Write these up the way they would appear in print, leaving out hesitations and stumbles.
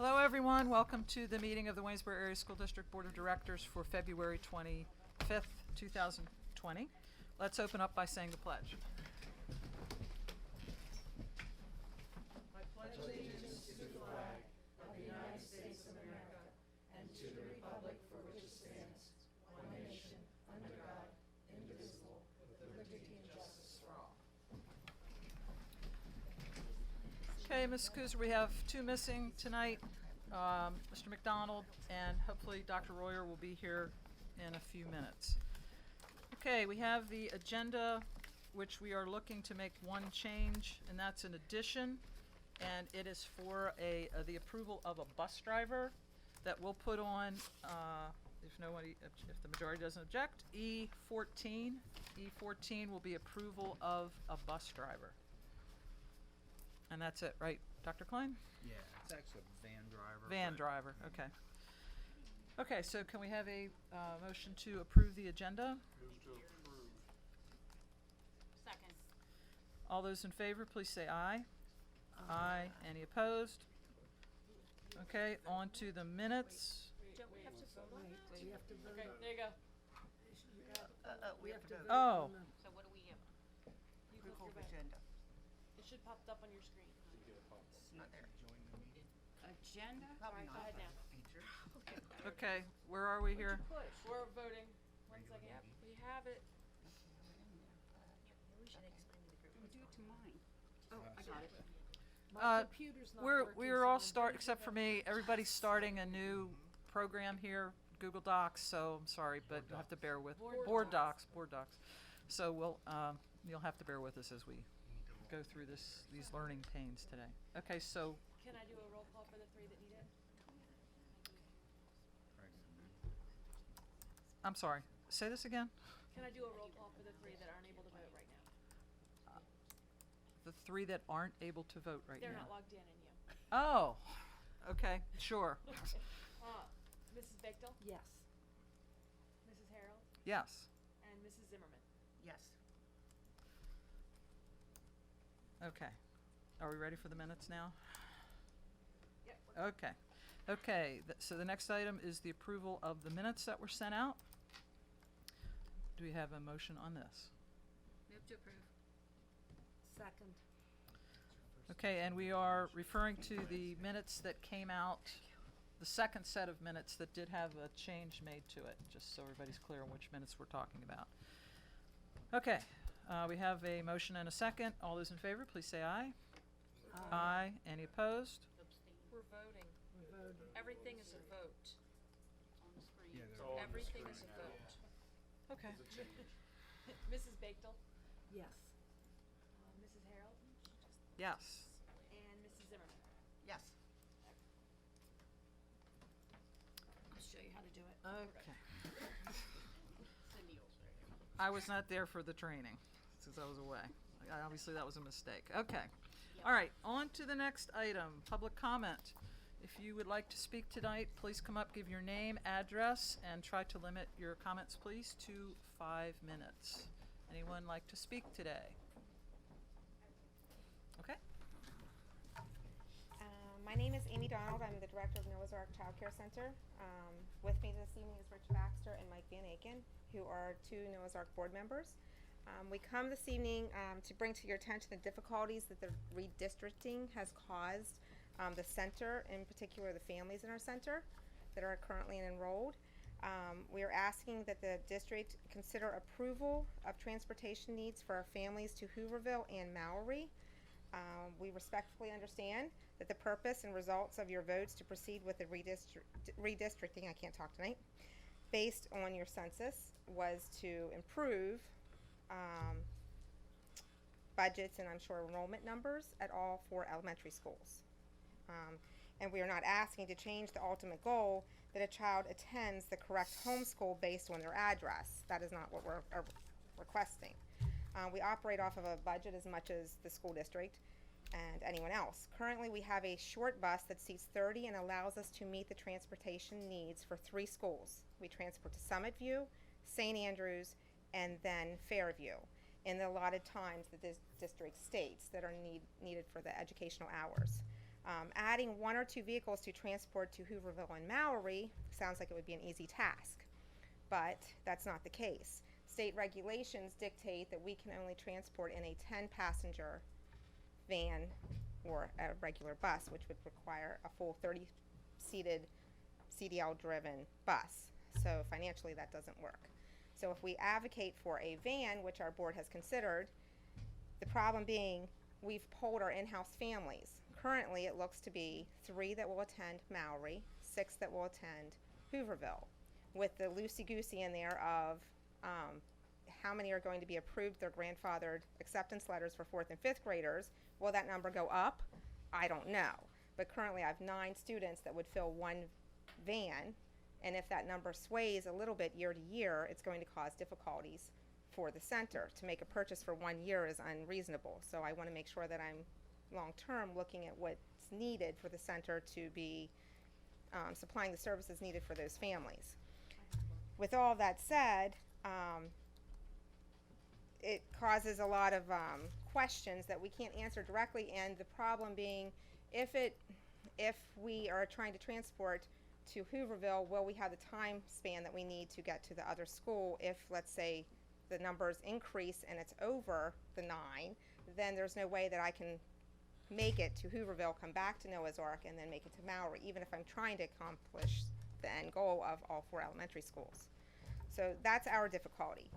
Hello, everyone. Welcome to the meeting of the Waynesboro Area School District Board of Directors for February 25th, 2020. Let's open up by saying the pledge. I pledge allegiance to the flag of the United States of America and to the republic for which it stands, one nation, under God, indivisible, with liberty and justice for all. Okay, Ms. Kuzer, we have two missing tonight, Mr. McDonald, and hopefully Dr. Royer will be here in a few minutes. Okay, we have the agenda, which we are looking to make one change, and that's an addition, and it is for the approval of a bus driver that we'll put on, if the majority doesn't object, E14. E14 will be approval of a bus driver. And that's it, right, Dr. Klein? Yeah, it's actually a van driver. Van driver, okay. Okay, so can we have a motion to approve the agenda? Move to approve. Second. All those in favor, please say aye. Aye. Any opposed? Okay, on to the minutes. Don't we have to vote on that? We have to vote Okay, on, there you go. we have to vote Oh. on the So what do we have? You click approval your of vote. agenda. It should pop up on your screen. It's not there. Agenda? Probably Alright, go not. ahead now. Okay, where are we here? We're voting. One second. Yep, we have it. We do it to mine. Oh, I got it. Uh, My computer's not working. We're all so I'm except for me, everybody's starting a new program here, Google Docs, so I'm sorry, but you'll have to bear with, Board Docs. So you'll have to bear with us as we go through these learning pains today. Okay, so, Can I do a roll call for the three that need it? I'm sorry, say this again? Can I do a roll call for the three that aren't able to vote right now? The three that aren't able to vote right They're now. not logged in you. Oh, okay, sure. Mrs. Bechtel, Yes. Mrs. Harold, Yes, and Mrs. Zimmerman. Yes. okay. Are we ready for the minutes now? Yep. Okay, so the next item is the approval of the minutes that were sent out. Do we have a motion on this? Move to approve. Second. Okay, and we are referring to the minutes that came out, the second set of minutes that did have a change made to it, just so everybody's clear on which minutes we're talking about. Okay, we have a motion and a second. All those in favor, please say aye. Aye. Any opposed? We're voting. We're voting. Everything is a vote. On the screen. Yeah, all on the Everything is a screen now. vote. Okay. Mrs. Bechtel, Yes. Mrs. Harold, Yes. and Mrs. Zimmerman. Yes. I'll show you how to do it. Okay. Cindy will show you. I was not there for the training, since I was away. Obviously, that was a mistake. Okay. All right, on to the next item, public comment. If you would like to speak tonight, please come up, give your name, address, and try to limit your comments, please, to 5 minutes. Anyone like to speak today? Okay. My name is Amy Donald. I'm the director of Noah's Ark Child Care Center. With me this evening is Rich Baxter and Mike Van Aken, who are two Noah's Ark board members. We come this evening to bring to your attention the difficulties that the redistricting has caused the center, in particular the families in our center that are currently enrolled. We are asking that the district consider approval of transportation needs for our families to Hooverville and Mallory. We respectfully understand that the purpose and results of your votes to proceed with the redistricting, I can't talk tonight, based on your census was to improve budgets and I'm sure enrollment numbers at all 4 elementary schools. And we are not asking to change the ultimate goal that a child attends the correct homeschool based on their address. That is not what we're requesting. We operate off of a budget as much as the school district and anyone else. Currently, we have a short bus that seats 30 and allows us to meet the transportation needs for 3 schools. We transport to Summit View, St. Andrews, and then Fairview in the allotted times that this district states that are needed for the educational hours. Adding 1 or 2 vehicles to transport to Hooverville and Mallory sounds like it would be an easy task, but that's not the case. State regulations dictate that we can only transport in a 10-passenger van or a regular bus, which would require a full 30-seated CDL-driven bus. So financially, that doesn't work. So if we advocate for a van, which our board has considered, the problem being we've polled our in-house families. Currently, it looks to be 3 that will attend Mallory, 6 that will attend Hooverville, with the loosey-goosey in there of how many are going to be approved their grandfathered acceptance letters for 4th and 5th graders. Will that number go up? I don't know. But currently I have 9 students that would fill 1 van, and if that number sways a little bit year to year, it's going to cause difficulties for the center. To make a purchase for 1 year is unreasonable, so I want to make sure that I'm long-term looking at what's needed for the center to be supplying the services needed for those families. With all that said, it causes a lot of questions that we can't answer directly, and the problem being if we are trying to transport to Hooverville, will we have the time span that we need to get to the other school? If, let's say, the numbers increase and it's over the 9, then there's no way that I can make it to Hooverville, come back to Noah's Ark, and then make it to Mallory, even if I'm trying to accomplish the end goal of all 4 elementary schools. So that's our difficulty.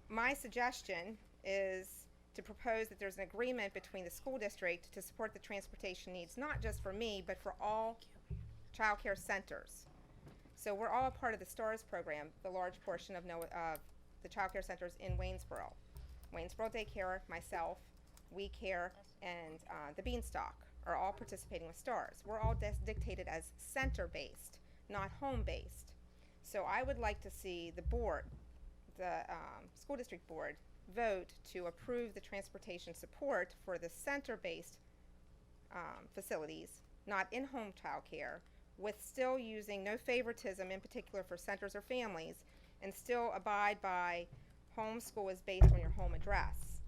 My suggestion is to propose that there's an agreement between the school district to support the transportation needs, not just for me, but for all child care centers. So we're all a part of the STARS program, the large portion of the child care centers in Waynesboro. Waynesboro Daycare, myself, We Care, and the Beanstalk are all participating with STARS. We're all dictated as center-based, not home-based. So I would like to see the board, the school district board, vote to approve the transportation support for the center-based facilities, not in-home child care, with still using no favoritism in particular for centers or families, and still abide by homeschool is based on your home address,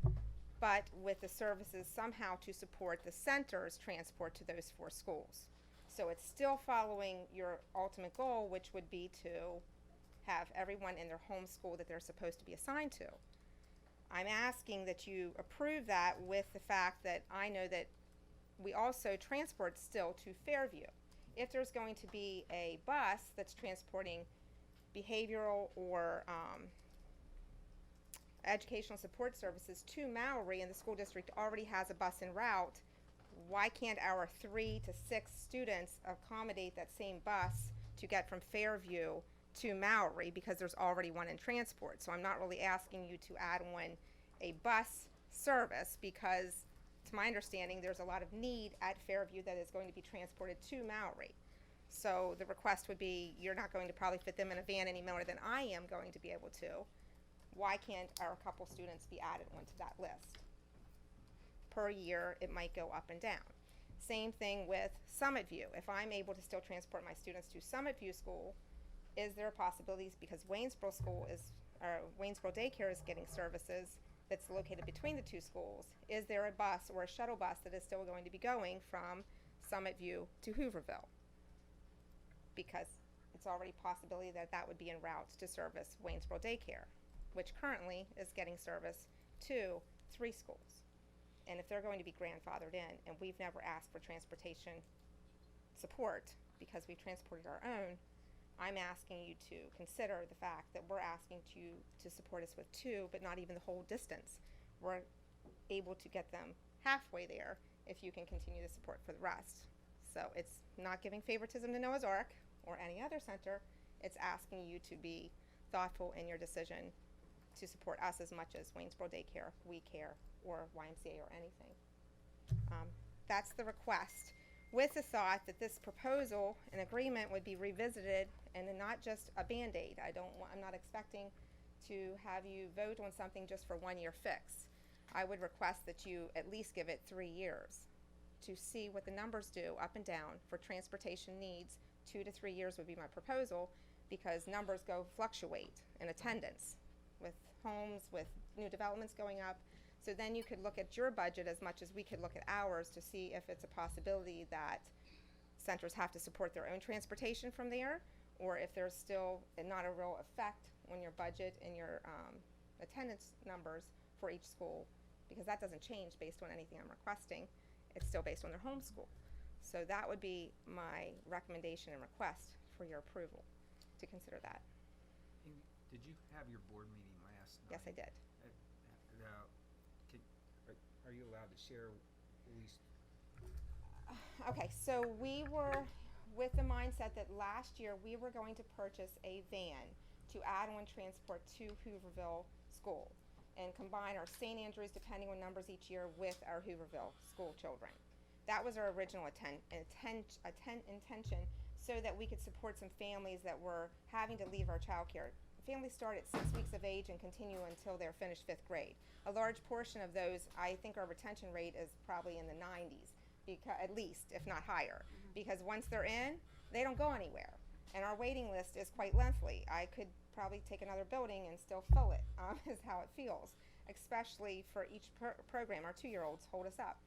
but with the services somehow to support the center's transport to those 4 schools. So it's still following your ultimate goal, which would be to have everyone in their home school that they're supposed to be assigned to. I'm asking that you approve that with the fact that I know that we also transport still to Fairview. If there's going to be a bus that's transporting behavioral or educational support services to Mallory, and the school district already has a bus en route, why can't our 3 to 6 students accommodate that same bus to get from Fairview to Mallory, because there's already one in transport? So I'm not really asking you to add on a bus service, because to my understanding there's a lot of need at Fairview that is going to be transported to Mallory. So the request would be, you're not going to probably fit them in a van any more than I am going to be able to. Why can't our couple students be added onto that list? Per year, it might go up and down. Same thing with Summit View. If I'm able to still transport my students to Summit View School, is there possibilities, because Waynesboro Daycare is getting services that's located between the 2 schools, is there a bus or a shuttle bus that is still going to be going from Summit View to Hooverville? Because it's already a possibility that that would be en route to service Waynesboro Daycare, which currently is getting service to 3 schools. And if they're going to be grandfathered in, and we've never asked for transportation support because we've transported our own, I'm asking you to consider the fact that we're asking you to support us with 2, but not even the whole distance. We're able to get them halfway there if you can continue the support for the rest. So it's not giving favoritism to Noah's Ark or any other center. It's asking you to be thoughtful in your decision to support us as much as Waynesboro Daycare, We Care, or YMCA or anything. That's the request, with the thought that this proposal and agreement would be revisited and not just a Band-Aid. I'm not expecting to have you vote on something just for 1 year fix. I would request that you at least give it 3 years to see what the numbers do up and down for transportation needs. 2 to 3 years would be my proposal, because numbers fluctuate in attendance with homes, with new developments going up. So then you could look at your budget as much as we could look at ours to see if it's a possibility that centers have to support their own transportation from there, or if there's still not a real effect on your budget and your attendance numbers for each school, because that doesn't change based on anything I'm requesting. It's still based on their home school. So that would be my recommendation and request for your approval to consider that. Amy, did you have your board meeting last night? Yes, I did. Now, are you allowed to share at least? Okay, so we were with the mindset that last year we were going to purchase a van to add on transport to Hooverville School and combine our St. Andrews, depending on numbers each year, with our Hooverville school children. That was our original intention, so that we could support some families that were having to leave our childcare. Families start at 6 weeks of age and continue until they're finished 5th grade. A large portion of those, I think our retention rate is probably in the 90s, at least, if not higher. Because once they're in, they don't go anywhere. And our waiting list is quite lengthy. I could probably take another building and still fill it, is how it feels. Especially for each program, our 2-year-olds hold us up.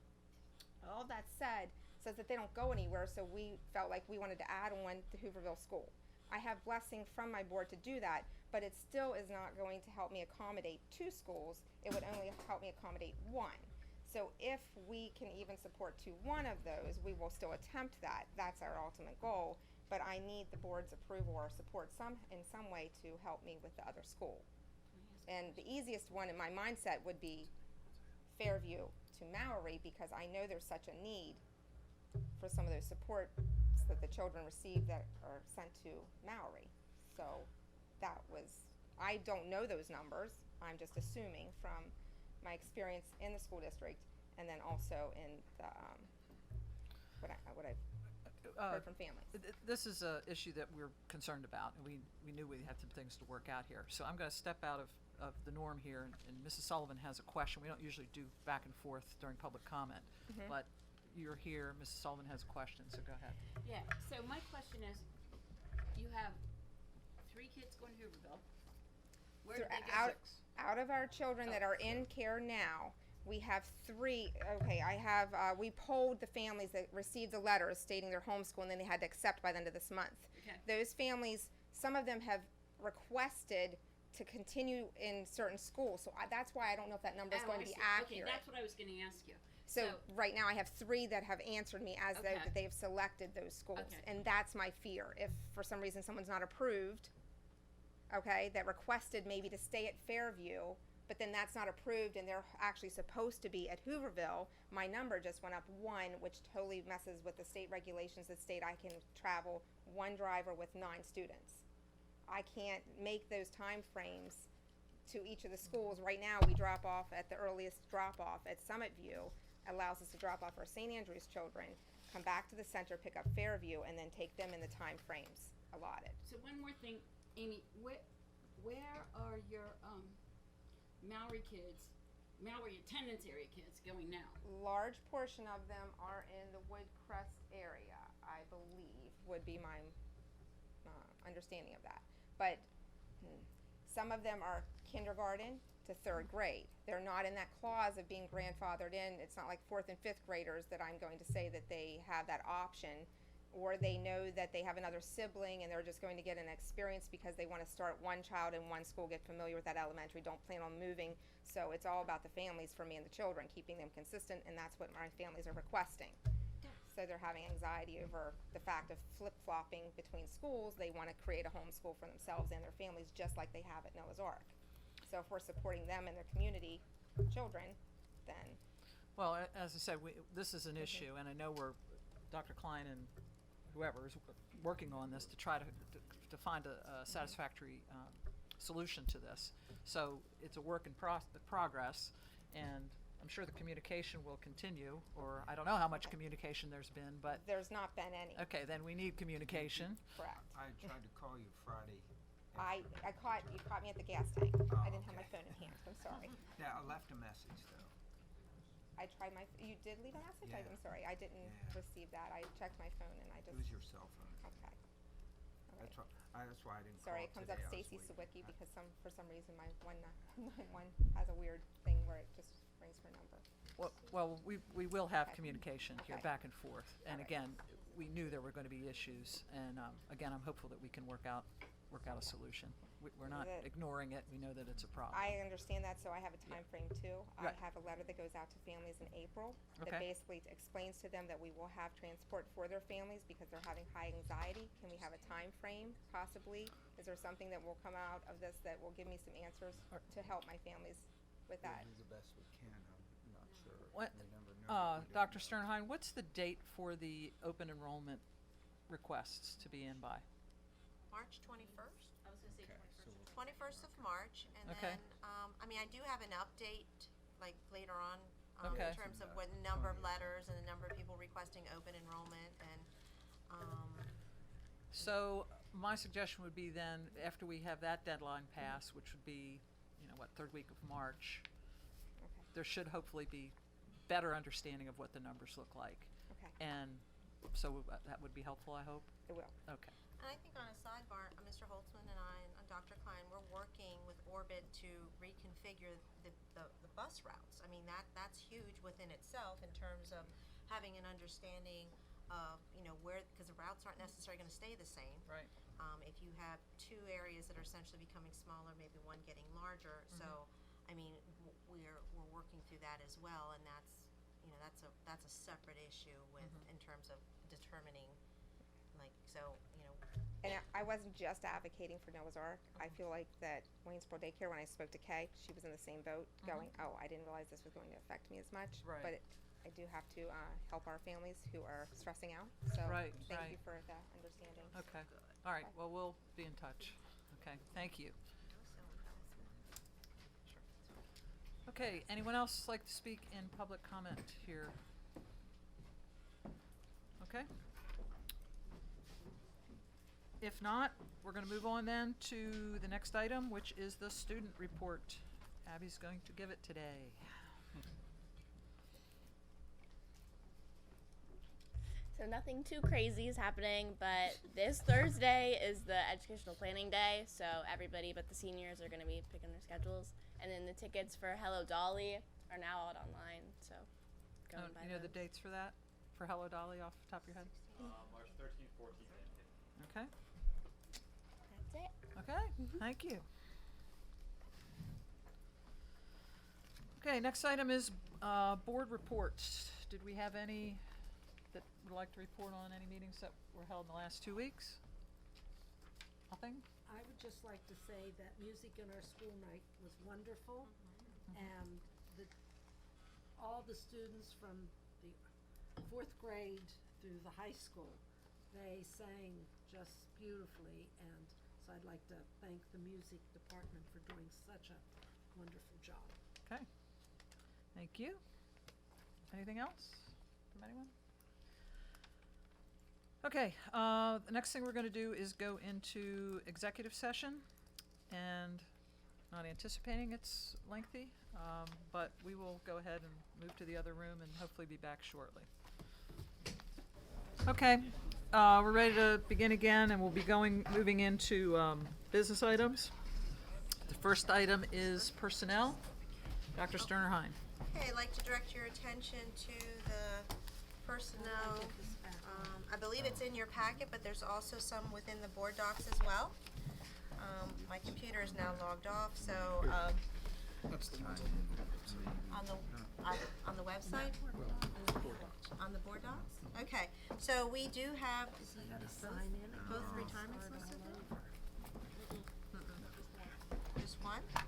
All that said, says that they don't go anywhere, so we felt like we wanted to add on to Hooverville School. I have blessing from my board to do that, but it still is not going to help me accommodate 2 schools. It would only help me accommodate 1. So if we can even support to one of those, we will still attempt that. That's our ultimate goal. But I need the board's approval or support in some way to help me with the other school. And the easiest one in my mindset would be Fairview to Mallory, because I know there's such a need for some of those supports that the children receive that are sent to Mallory. So that was, I don't know those numbers. I'm just assuming from my experience in the school district, and then also in the what I've heard from families. This is a issue that we're concerned about, and we knew we had some things to work out here. So I'm going to step out of the norm here, and Mrs. Sullivan has a question. We don't usually do back and forth during public comment, but you're here, Mrs. Sullivan has a question, so go ahead. Yeah, so my question is, you have 3 kids going to Hooverville. Where did they go? Out of our children that are in care now, we have 3. Okay, I have. We polled the families that received the letters stating their homeschool, and then they had to accept by the end of this month. Okay. Those families, some of them have requested to continue in certain schools, so that's why I don't know if that number is going to be accurate. Okay, that's what I was going to ask you. So right now I have 3 that have answered me as though that they've selected those schools, and that's my fear. If for some reason someone's not approved, that requested maybe to stay at Fairview, but then that's not approved and they're actually supposed to be at Hooverville, my number just went up 1, which totally messes with the state regulations that state I can travel 1 driver with 9 students. I can't make those time frames to each of the schools. Right now we drop off at the earliest drop off at Summit View, allows us to drop off our St. Andrews children, come back to the center, pick up Fairview, and then take them in the time frames allotted. So one more thing, Amy, where are your Mallory kids, Mallory attendance area kids going now? Large portion of them are in the Woodcrest area, I believe, would be my understanding of that. But some of them are kindergarten to 3rd grade. They're not in that clause of being grandfathered in. It's not like 4th and 5th graders that I'm going to say that they have that option, or they know that they have another sibling and they're just going to get an experience because they want to start one child in one school, get familiar with that elementary, don't plan on moving. So it's all about the families for me and the children, keeping them consistent, and that's what my families are requesting. So they're having anxiety over the fact of flip-flopping between schools. They want to create a homeschool for themselves and their families just like they have at Noah's Ark. So if we're supporting them and their community children, then... Well, as I said, this is an issue, and I know Dr. Klein and whoever is working on this to try to find a satisfactory solution to this. So it's a work in progress, and I'm sure the communication will continue, or I don't know how much communication there's been, but... There's not been any. Okay, then we need communication. Correct. I tried to call you Friday. You caught me at the gas tank. Oh, I didn't have my okay. phone in hand. I'm sorry. Now, I left a message, though. You did leave a message? Yeah. I'm sorry. I didn't Yeah. receive that. I checked my phone and I It just... was your cell phone. Okay. All right. That's why I didn't Sorry, it call comes up today. I was Stacy waiting. Sawicki because for some reason my 191 has a weird thing where it just rings her number. Well, we will have Okay. communication here Okay. back and forth. And All right. again, we knew there were going to be issues. And again, I'm hopeful that we can work out a solution. We're not The- ignoring it. We know that it's a problem. I understand that, so I have a time frame too. Right. I have a letter that goes out to families in April that Okay. basically explains to them that we will have transport for their families because they're having high anxiety. Can we have a time frame possibly? Is there something that will come out of this that will give me some answers to help my families with that? We'll do the best we can, I'm not sure. What, We never know what we don't Dr. know. Sternheim, what's the date for the open enrollment requests to be in by? March 21st, I was gonna say Okay, so 21st. 21st of March, and Okay. then, I mean, I do have an update, like, later on, Okay. in terms of what number of letters and the number of people requesting open enrollment, and, So my suggestion would be then, after we have that deadline pass, which would be, third week of March, Okay, there should hopefully be better understanding of what the numbers look like. okay, And so that would be helpful, I hope? it will. Okay. and I think on a sidebar, Mr. Holtzman and I and Dr. Klein, we're working with Orbit to reconfigure the bus routes. I mean, that's huge within itself in terms of having an understanding of, where, because the routes aren't necessarily gonna stay the same. Right. If you have two areas that are essentially becoming smaller, maybe one getting larger, so, I mean, we're working through that as well, and that's a separate issue with, in terms of determining, like, so, And I wasn't just advocating for Noah's Ark. I feel like that Waynesboro Daycare, when I spoke to Kay, she was in the same boat, going, oh, I didn't realize this was going to affect me as much. Right. But I do have to help our families who are stressing out. So Right, thank right. you for the understanding. Okay. All right, well, we'll be in touch. Okay, thank you. Okay, anyone else like to speak in public comment here? Okay. If not, we're gonna move on then to the next item, which is the student report. Abby's going to give it today. So nothing too crazy is happening, but this Thursday is the educational planning day, so everybody but the seniors are going to be picking their schedules. And then the tickets for Hello Dolly are now out online, so go and buy You know the those. dates for that? For Hello Dolly off the top of your head? March 13th, 14th, and 15th. Okay, That's it. okay, thank you. Okay, next item is board reports. Did we have any that would like to report on any meetings that were held in the last 2 weeks? Nothing? I would just like to say that music in our school night was wonderful, and all the students from the 4th grade through the high school, they sang just beautifully, and so I'd like to thank the music department for doing such a wonderful job. Okay, thank you. Anything else from anyone? Okay, the next thing we're gonna do is go into executive session, and not anticipating it's lengthy, but we will go ahead and move to the other room and hopefully be back shortly. Okay, we're ready to begin again, and we'll be moving into business items. The first item is personnel. Dr. Sternerheim. okay, I'd like to direct your attention to the personnel. I believe it's in your packet, but there's also some within the board docs as well. My computer is now logged off, so, That's the one. on the website? On the board docs? Okay, so we do have, Sign in. both retirements listed there? Just one? The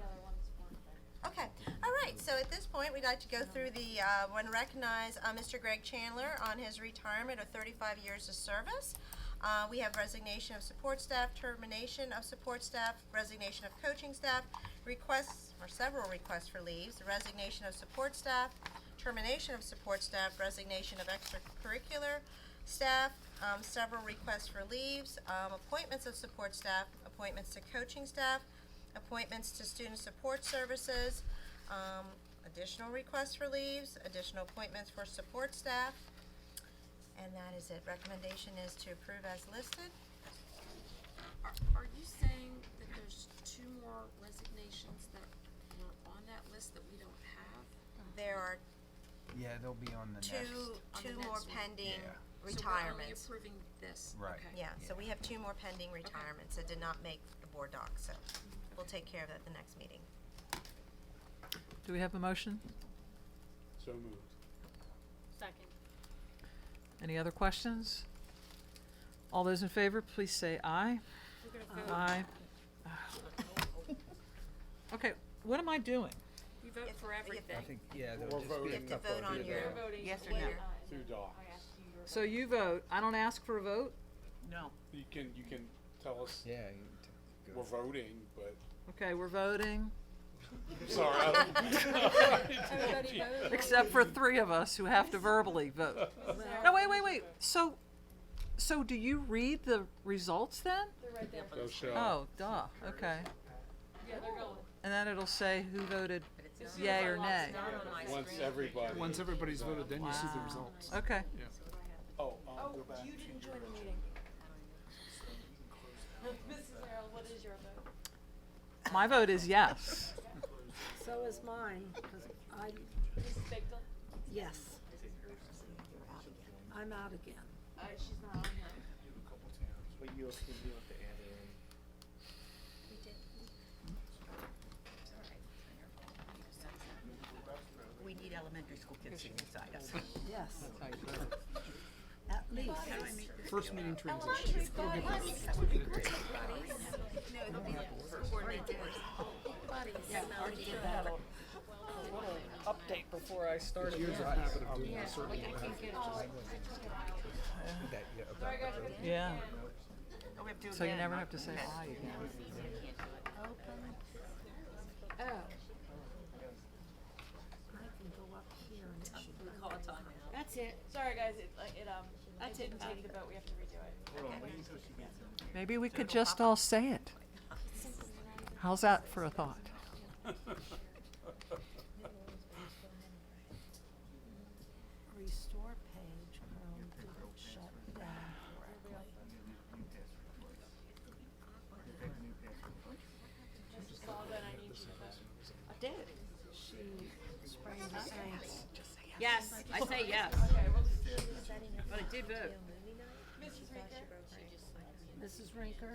other one's one. Okay, all right, so at this point, we'd like to go through the, want to recognize Mr. Greg Chandler on his retirement of 35 years of service. We have resignation of support staff, termination of support staff, resignation of coaching staff, requests, or several requests for leaves, the resignation of support staff, termination of support staff, resignation of extracurricular staff, several requests for leaves, appointments of support staff, appointments to coaching staff, appointments to student support services, additional requests for leaves, additional appointments for support staff, and that is it. Recommendation is to approve as listed. Are you saying that there's 2 more resignations that were on that list that we don't have? There are Yeah, they'll be on the two next. On the more next one. pending Yeah. retirements. So we're only approving this, Right. okay. Yeah, so we have two more pending retirements that did not make the board doc, so we'll take care of that at the next meeting. Do we have a motion? So moved. Second. Any other questions? All those in favor, please say aye. We're gonna vote. Aye. Okay, what am I doing? You vote for everything. I think, yeah, We're there'll just be voting. a You have to couple vote of on you your, there. voting. yes or no. Through docs. So you vote. I don't ask for a vote? No. You can tell us Yeah. Go. we're voting, but Okay, we're voting, sorry. Everybody voted. except for 3 of us who have to verbally vote. No, wait. So do you read the results then? They're right there. They'll show. Oh, duh, okay. Yeah, they're going. And then it'll say who voted yay or nay. Once everybody. Once everybody's voted, then you see the Wow. results. Okay, Oh, go back. You didn't join the meeting. Mrs. Harold, what is your vote? my vote is yes. So is mine, because Mrs. Bigdell? yes. I'm out again. She's not on here. But you have to add in. We need elementary school kids sitting beside us. Yes. At least. First meeting transition. Update before I start. Years of habit of doing this certainly will have. Yeah, Oh, we have to do so you again. never have to say aye again. Oh. I can go up here and it should be called time. That's it. Sorry, guys, That's it it. didn't take the vote, we have to redo it. Maybe we could just all say it. How's that for a thought? Restore page, Chrome didn't shut down correctly. Mrs. Sullivan, I need you to vote. I did. She sprang the saints. Yes, I say yes. Okay, well, But I did vote. Mrs. Rinker? Mrs. Rinker?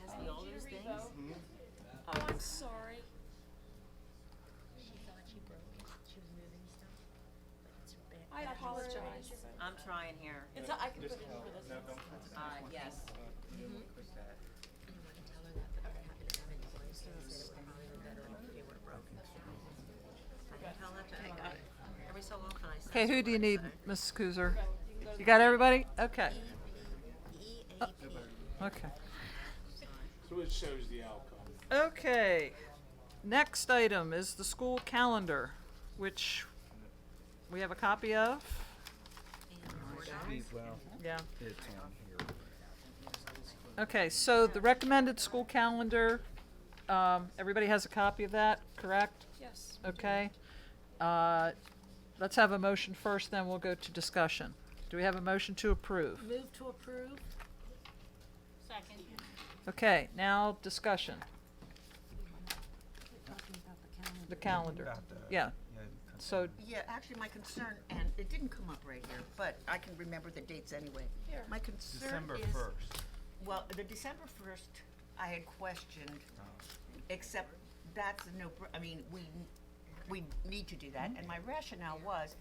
I need you to revote. Oh, I'm sorry. I apologize. I'm trying here. It's, I can put it in for this one. Yes. Every so often I say. Okay, who do you need, Mrs. Kuzer? You got everybody? Okay, okay. So it shows the outcome. Okay, next item is the school calendar, which we have a copy of. Well, Yeah. it's on here. Okay, so the recommended school calendar, everybody has a copy of that, correct? Yes. Okay. Let's have a motion first, then we'll go to discussion. Do we have a motion to approve? Move to approve? Second. Okay, now discussion, Talking about the calendar. the calendar. About the- Yeah, yeah, so, Yeah, actually, my concern, and it didn't come up right here, but I can remember the dates anyway. Here. My concern December is, 1st. well, the December 1st, I had questioned, except that's a no, I mean, we need to do that, and my rationale was,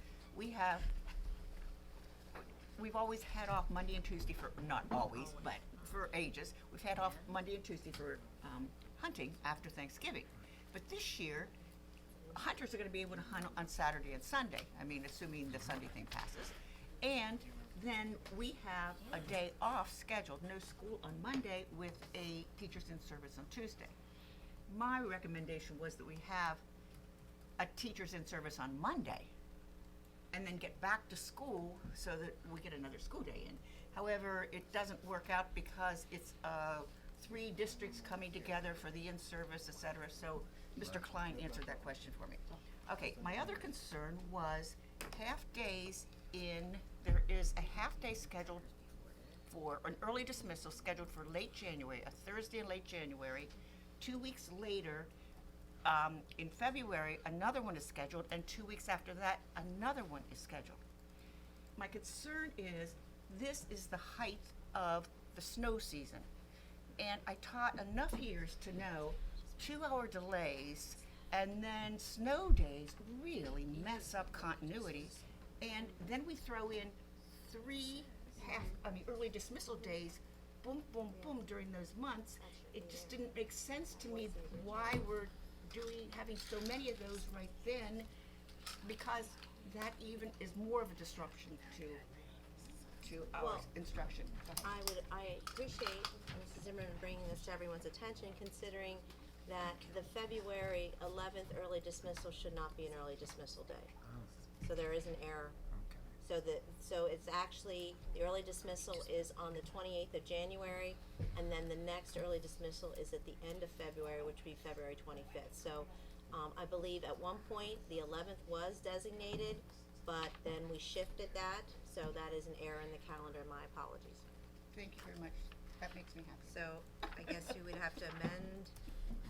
we've always had off Monday and Tuesday for, not always, but for ages, we've had off Monday and Tuesday for, hunting after Thanksgiving. But this year, hunters are gonna be able to hunt on Saturday and Sunday, I mean, assuming the Sunday thing passes. And then we have a day off scheduled, no school on Monday with a teachers in service on Tuesday. My recommendation was that we have a teachers in service on Monday and then get back to school so that we get another school day in. However, it doesn't work out because it's 3 districts coming together for the in-service, et cetera, so Mr. Klein answered that question for me. Okay, my other concern was half-days there is a half-day scheduled for, an early dismissal scheduled for late January, a Thursday in late January. 2 weeks later, in February, another one is scheduled, and 2 weeks after that, another one is scheduled. My concern is, this is the height of the snow season. And I taught enough years to know 2-hour delays and then snow days really mess up continuity. And then we throw in 3 early dismissal days, boom, boom, boom, during those months. It just didn't make sense to me why we're having so many of those right then, because that even is more of a disruption to our instruction. Go ahead. I appreciate Mrs. Zimmerman bringing this to everyone's attention, considering that the February 11th early dismissal should not be an early dismissal day. So there is an error. So it's actually, the early dismissal is on the 28th of January, and then the next early dismissal is at the end of February, which would be February 25th. So I believe at one point the 11th was designated, but then we shifted that, so that is an error in the calendar. My apologies. Thank you very much. That makes me happy. So I guess you would have to amend.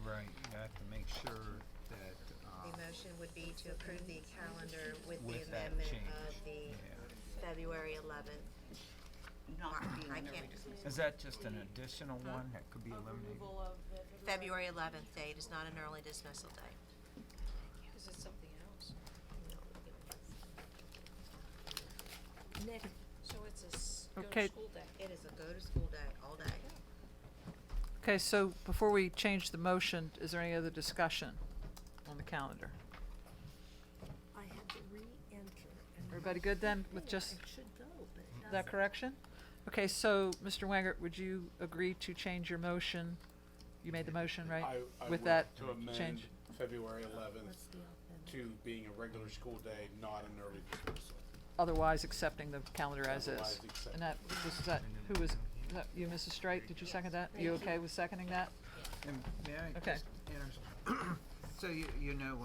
Right, you have to make sure that, The motion would be to approve the calendar with the with that amendment change. of the February 11th. Not being I an early can't- dismissal. Is that just an additional one that could be eliminated? Approval of the February 11th date is not an early dismissal day. Is it something else? Nick, So it's a go to Okay. school day. It is a go-to-school day, all day. Okay, so before we change the motion, is there any other discussion on the calendar? I had to re-enter. and Everybody good then with I just think it should go, but it that doesn't. correction? Okay, so Mr. Wangert, would you agree to change your motion? You made the motion, right? I With would that to amend change? February 11th What's the alternate? to being a regular school day, not an early dismissal. Otherwise accepting the calendar as is. Otherwise accept. And that, who was, is that you, Mrs. Straight? Did you second that? You okay with seconding that? And may I Okay. just interrupt? So you know,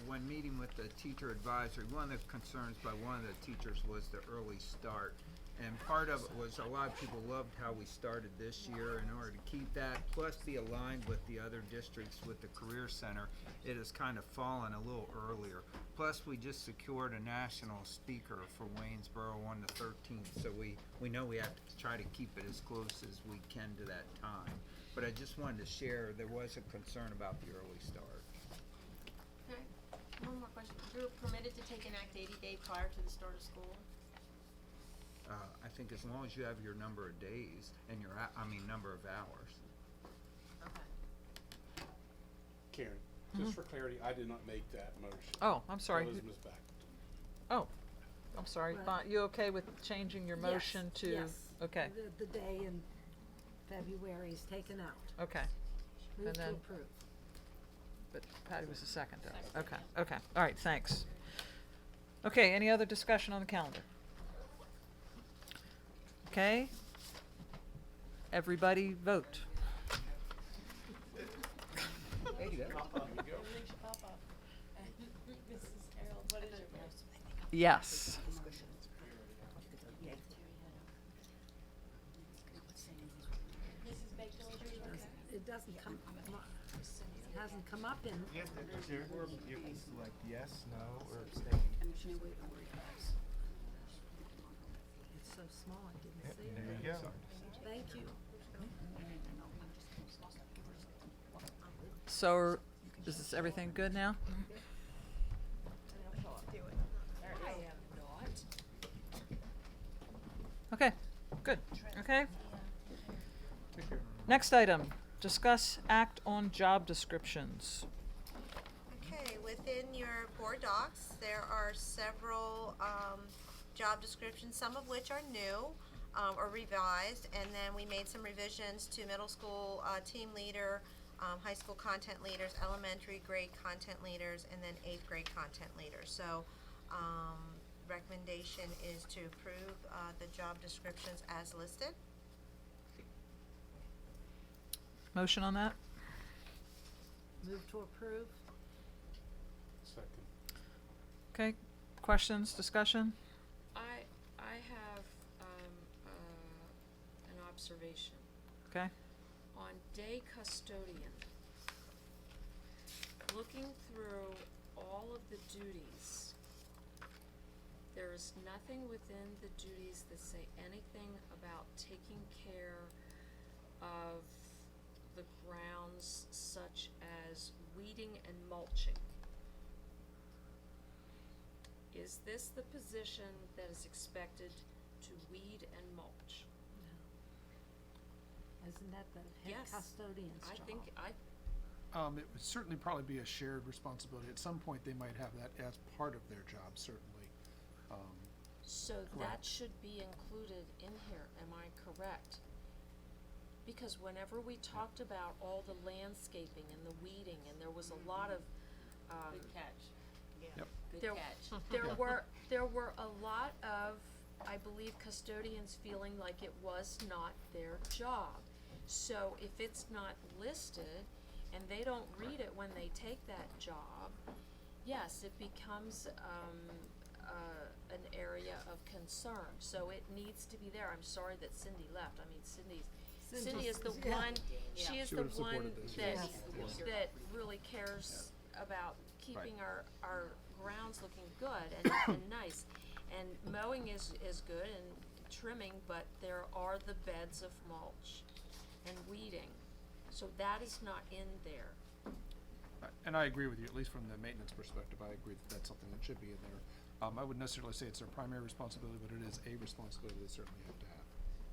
when meeting with the teacher advisory, one of the concerns by one of the teachers was the early start. And part of it was a lot of people loved how we started this year. In order to keep that, plus be aligned with the other districts with the Career Center, it has kind of fallen a little earlier. Plus, we just secured a national speaker for Waynesboro on the 13th, so we know we have to try to keep it as close as we can to that time. But I just wanted to share, there was a concern about the early start. Okay. One more question. You're permitted to take an Act 80 day prior to the start of school? I think as long as you have your number of days and your, number of hours. Okay. Karen, just for clarity, I did not make that motion. Oh, I'm sorry. Elizabeth backed. Oh, I'm sorry. Right. You okay with changing your Yes, motion to? yes. Okay, The day in February is taken out. okay. Move And to then- approve. But Patty was the second though. Okay, all right, thanks. Okay, any other discussion on the calendar? Okay. Everybody vote. There you go. Everything should pop up. Mrs. Harold, what is your vote? Yes. Mrs. Baker, what is your vote? It doesn't come, it hasn't come up in, You can select yes, no, or abstain. it's so small, I didn't see There it. you go. Thank you. So, is this everything good now? I am not. Okay, good. Okay. Next item, discuss act on job descriptions. Okay, within your board docs, there are several job descriptions, some of which are new or revised, and then we made some revisions to middle school team leader, high school content leaders, elementary grade content leaders, and then 8th grade content leaders. So, recommendation is to approve the job descriptions as listed. Motion on that? Move to approve. Second. Okay, questions, discussion? I have, an observation. Okay, On day custodian, looking through all of the duties, there is nothing within the duties that say anything about taking care of the grounds such as weeding and mulching. Is this the position that is expected to weed and mulch? Isn't that the head Yes. custodian's job? I think, It would certainly probably be a shared responsibility. At some point, they might have that as part of their job, certainly. so that Correct. should be included in here, am I correct? Because whenever we talked about all the landscaping and the weeding, and there was a lot of, Good catch. Yep. Good there, catch. there were a lot of, I believe, custodians feeling like it was not their job. So if it's not listed and they don't read it when they take that job, yes, it becomes an area of concern. So it needs to be there. I'm sorry that Cindy left. I mean, Cindy is the yeah. one, she is She the would've one supported this, that, yes. that really cares about keeping our grounds looking good and, and nice. And mowing is good and trimming, but there are the beds of mulch and weeding. So that is not in there. And I agree with you, at least from the maintenance perspective, I agree that that's something that should be in there. I wouldn't necessarily say it's their primary responsibility, but it is a responsibility they certainly have to have.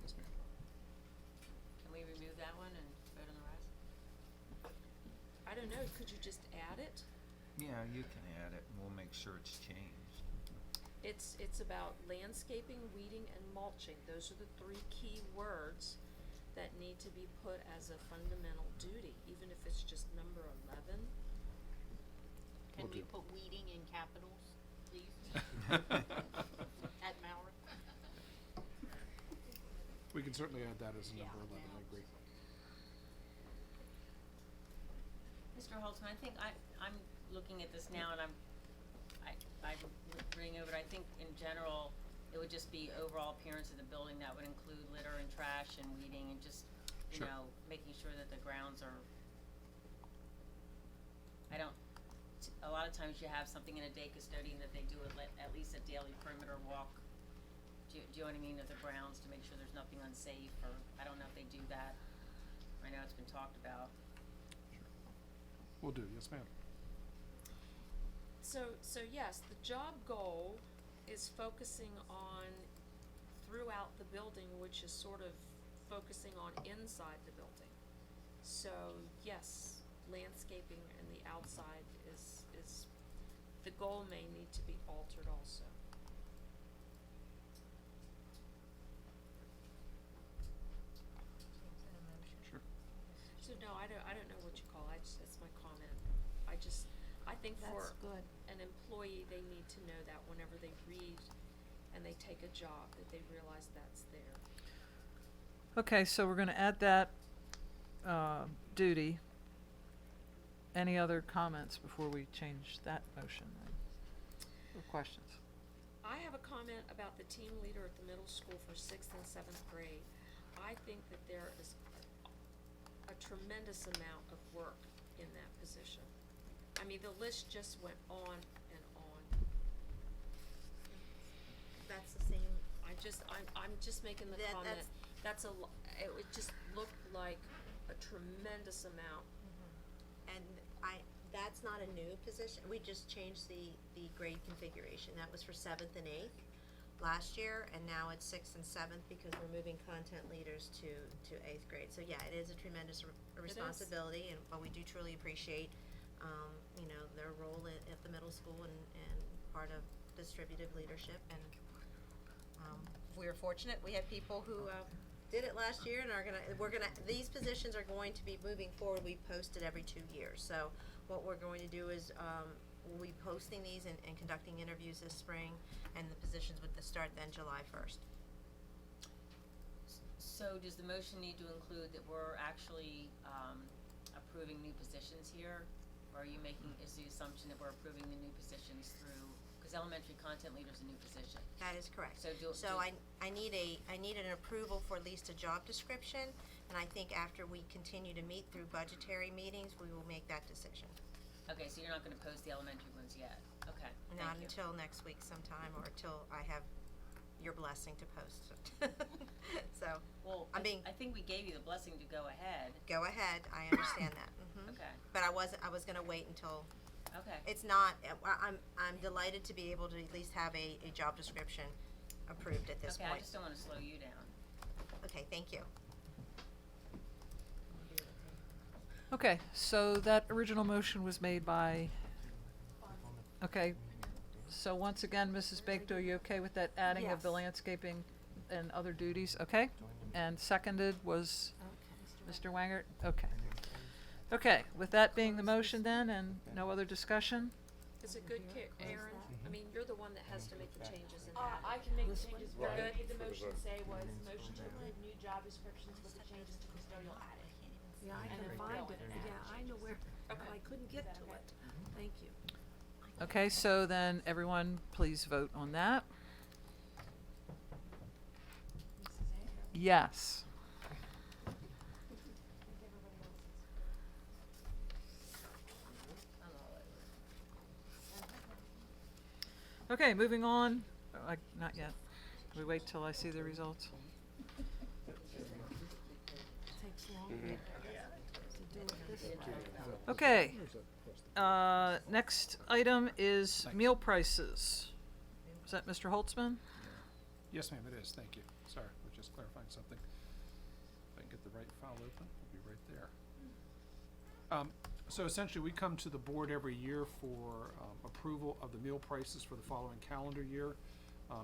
Yes, ma'am. Can we remove that one and vote on the rest? I don't know, could you just add it? Yeah, you can add it, and we'll make sure it's changed. It's about landscaping, weeding, and mulching. Those are the three key words that need to be put as a fundamental duty, even if it's just number 11. Can Will we do. put weeding in capitals, please? At Mauer? We can certainly add that as a Yeah. number 11, I agree. Mr. Holtzman, I think I'm looking at this now and I'm reading over it. I think in general, it would just be overall appearance of the building. That would include litter and trash and weeding and just, you Sure. know, making sure that the grounds are, a lot of times you have something in a day custodian that they do at least a daily perimeter walk. Do you know what I mean, of the grounds to make sure there's nothing unsafe, or I don't know if they do that. I know it's been talked about. Will do, yes, ma'am. So yes, the job goal is focusing on throughout the building, which is sort of focusing on inside the building. So yes, landscaping and the outside is the goal may need to be altered also. Sure. So no, I don't know what you call it. That's my comment. I think for That's good. an employee, they need to know that whenever they read and they take a job, that they realize that's there. Okay, so we're gonna add that, duty. Any other comments before we change that motion then? Or questions? I have a comment about the team leader at the middle school for 6th and 7th grade. I think that there is a tremendous amount of work in that position. I mean, the list just went on and on. That's the same. I'm just making the That- comment, it would just look like a tremendous amount. And that's not a new position, we just changed the grade configuration, that was for 7th and 8th last year, and now it's 6th and 7th because we're moving content leaders to 8th grade. So yeah, it is a tremendous responsibility, and but we do truly appreciate, you know, their role at the middle school and part of distributive leadership, and we're fortunate, we have people who did it last year and these positions are going to be moving forward. We post it every 2 years. So what we're going to do is, we'll be posting these and conducting interviews this spring, and the positions would start then July 1st. So does the motion need to include that we're actually, approving new positions here? Or are you is the assumption that we're approving the new positions through, cause elementary content leader's a new position. That is correct. So I need an approval for at least a job description, and I think after we continue to meet through budgetary meetings, we will make that decision. Okay, so you're not gonna post the elementary ones yet? Okay, Not thank you. until next week sometime, or till I have your blessing to post it. So, Well, I'm being, I think we gave you the blessing to go ahead. go ahead, I understand that, Okay, But I was gonna wait until, okay. it's not, I'm delighted to be able to at least have a job description approved at this Okay, point. I just don't wanna slow you down. Okay, thank you. Okay, so that original motion was made by, okay, so once again, Mrs. Baked, are you okay with that adding of the Yes. landscaping and other duties? Okay? And seconded was Mr. Wangert? Okay. Okay, with that being the motion then, and no other discussion? Is it good, Aaron? I mean, you're the one that has to make the changes in that. I can make the changes. What Right. I made the motion say was motion to approve new job descriptions with the changes to custodial added. Yeah, I And can then find fill it, in that. yeah, I know where, but I couldn't get to it. Thank you. Okay, so then everyone, please vote on that. Yes. I'm all over. Okay, moving on. Not yet. We wait till I see the results. Takes longer to do it this way. Okay. Next item is meal prices. Is that Mr. Holtzman? Yes, ma'am, it is, thank you. Sorry, we're just clarifying something. If I can get the right file open, it'll be right there. So essentially, we come to the board every year for approval of the meal prices for the following calendar year.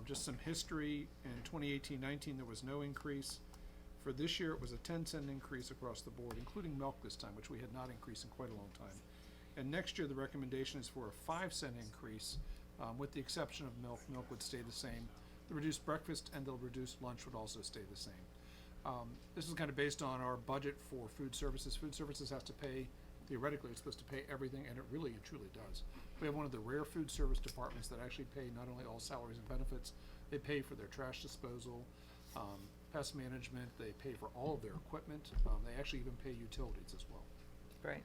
Just some history, in 2018-19, there was no increase. For this year, it was a 10-cent increase across the board, including milk this time, which we had not increased in quite a long time. And next year, the recommendation is for a 5-cent increase, with the exception of milk. Milk would stay the same. The reduced breakfast and the reduced lunch would also stay the same. This is kind of based on our budget for food services. Food services has to pay, theoretically, it's supposed to pay everything, and it really and truly does. We have one of the rare food service departments that actually pay not only all salaries and benefits, they pay for their trash disposal, pest management, they pay for all of their equipment, they actually even pay utilities as well. Great.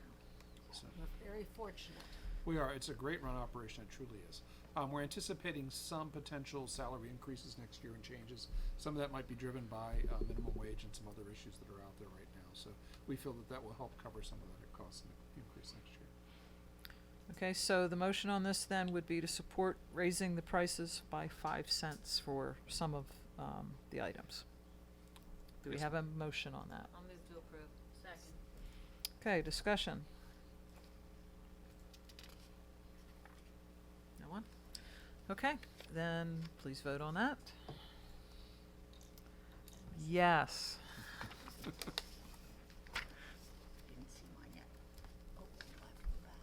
So, We're very fortunate. we are, it's a great run operation, it truly is. We're anticipating some potential salary increases next year and changes. Some of that might be driven by minimum wage and some other issues that are out there right now. So we feel that that will help cover some of that cost increase next year. Okay, so the motion on this then would be to support raising the prices by 5 cents for some of the items. Do we Yes. have a motion on that? I'll move to approve. Second. Okay, discussion. No one? Okay, then please vote on that. Yes. Didn't see mine yet. Oh, do I have to go back?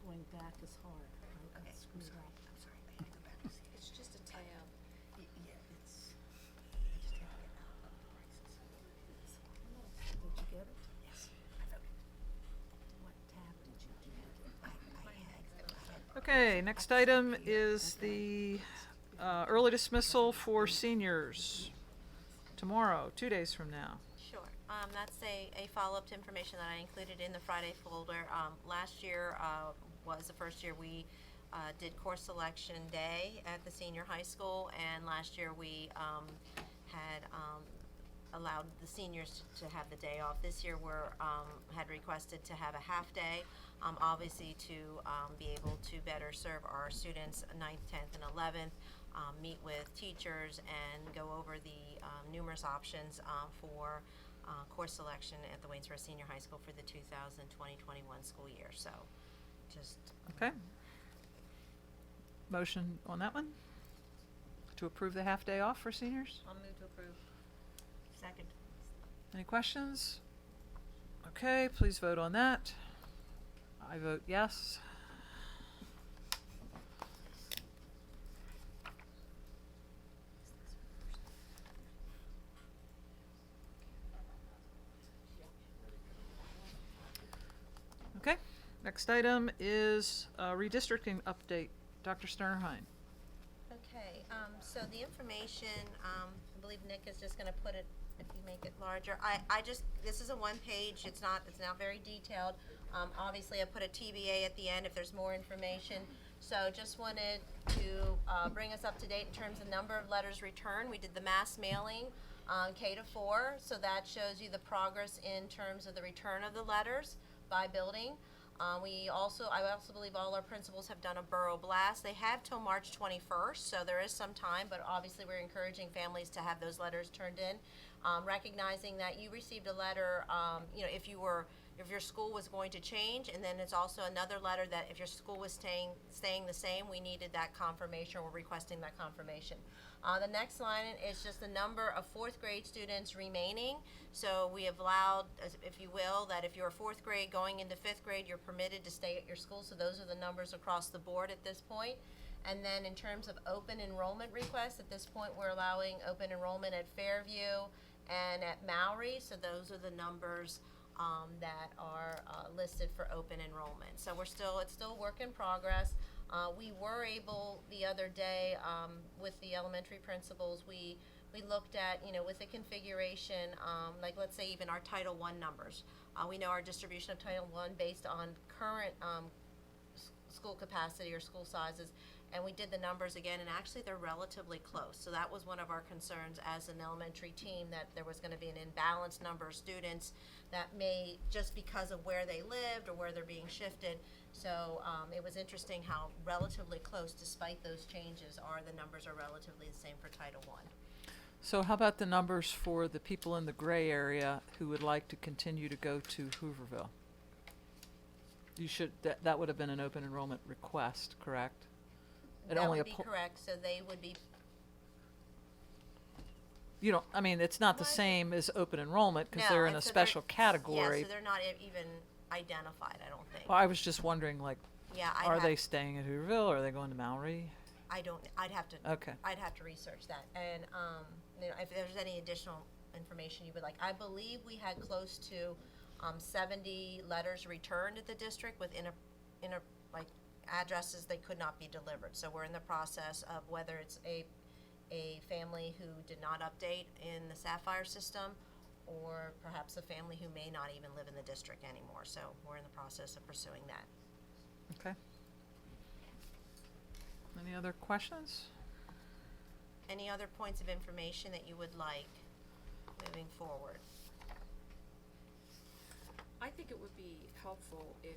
Going back is hard. I got Okay, I'm screwed sorry, up. I'm sorry, I had to go back to see it. It's just a tab. Yeah, it's, I just had to get out of the prices. Did you get it? Yes, I voted. What tab did you do? I had. Okay, next item is the early dismissal for seniors. Tomorrow, 2 days from now. Sure. That's a follow-up to information that I included in the Friday folder. Last year was the first year we did course selection day at the senior high school, and last year we had allowed the seniors to have the day off. This year we're had requested to have a half day, obviously to be able to better serve our students 9th, 10th, and 11th. Meet with teachers and go over the numerous options for course selection at the Waynesboro Senior High School for the 2020-21 school year. So, just Okay. Motion on that one? To approve the half day off for seniors? I'll move to approve. Second. Any questions? Okay, please vote on that. I vote yes. Okay, next item is redistricting update. Dr. Sternheim. okay. So the information, I believe Nick is just going to put it. If you make it larger, I just this is a one page. It's not very detailed. Obviously, I put a TBA at the end if there's more information. So just wanted to bring us up to date in terms of number of letters returned. We did the mass mailing on K to 4, so that shows you the progress in terms of the return of the letters by building. I also believe all our principals have done a borough blast. They have till March 21st, so there is some time, but obviously we're encouraging families to have those letters turned in. Recognizing that you received a letter, if your school was going to change, and then it's also another letter that if your school was staying the same, we needed that confirmation. We're requesting that confirmation. The next line is just the number of 4th grade students remaining. So we have allowed, if you will, that if you're 4th grade going into 5th grade, you're permitted to stay at your school. So those are the numbers across the board at this point. And then in terms of open enrollment requests, at this point we're allowing open enrollment at Fairview and at Maury. So those are the numbers that are listed for open enrollment. So it's still a work in progress. We were able the other day with the elementary principals, we looked at, with the configuration, like let's say even our Title I numbers. We know our distribution of Title I based on current school capacity or school sizes, and we did the numbers again, and actually they're relatively close. So that was one of our concerns as an elementary team, that there was going to be an imbalanced number of students that may, just because of where they lived or where they're being shifted. So it was interesting how relatively close, despite those changes, the numbers are relatively the same for Title I. So how about the numbers for the people in the gray area who would like to continue to go to Hooverville? That would have been an open enrollment request, correct? That would be correct, so they would be, it's not the Well, I same as open enrollment because No, they're in and a so special category. yeah, so they're not even identified, I don't think. Well, I was just wondering, Yeah, are they staying at Hooverville or are they going to Maury? I'd have to. Okay. I'd have to research that, and if there's any additional information you would like, I believe we had close to 70 letters returned at the district with addresses they could not be delivered. So we're in the process of whether it's a family who did not update in the Sapphire system, or perhaps a family who may not even live in the district anymore. So we're in the process of pursuing that. Okay. Any other questions? Any other points of information that you would like moving forward? I think it would be helpful if,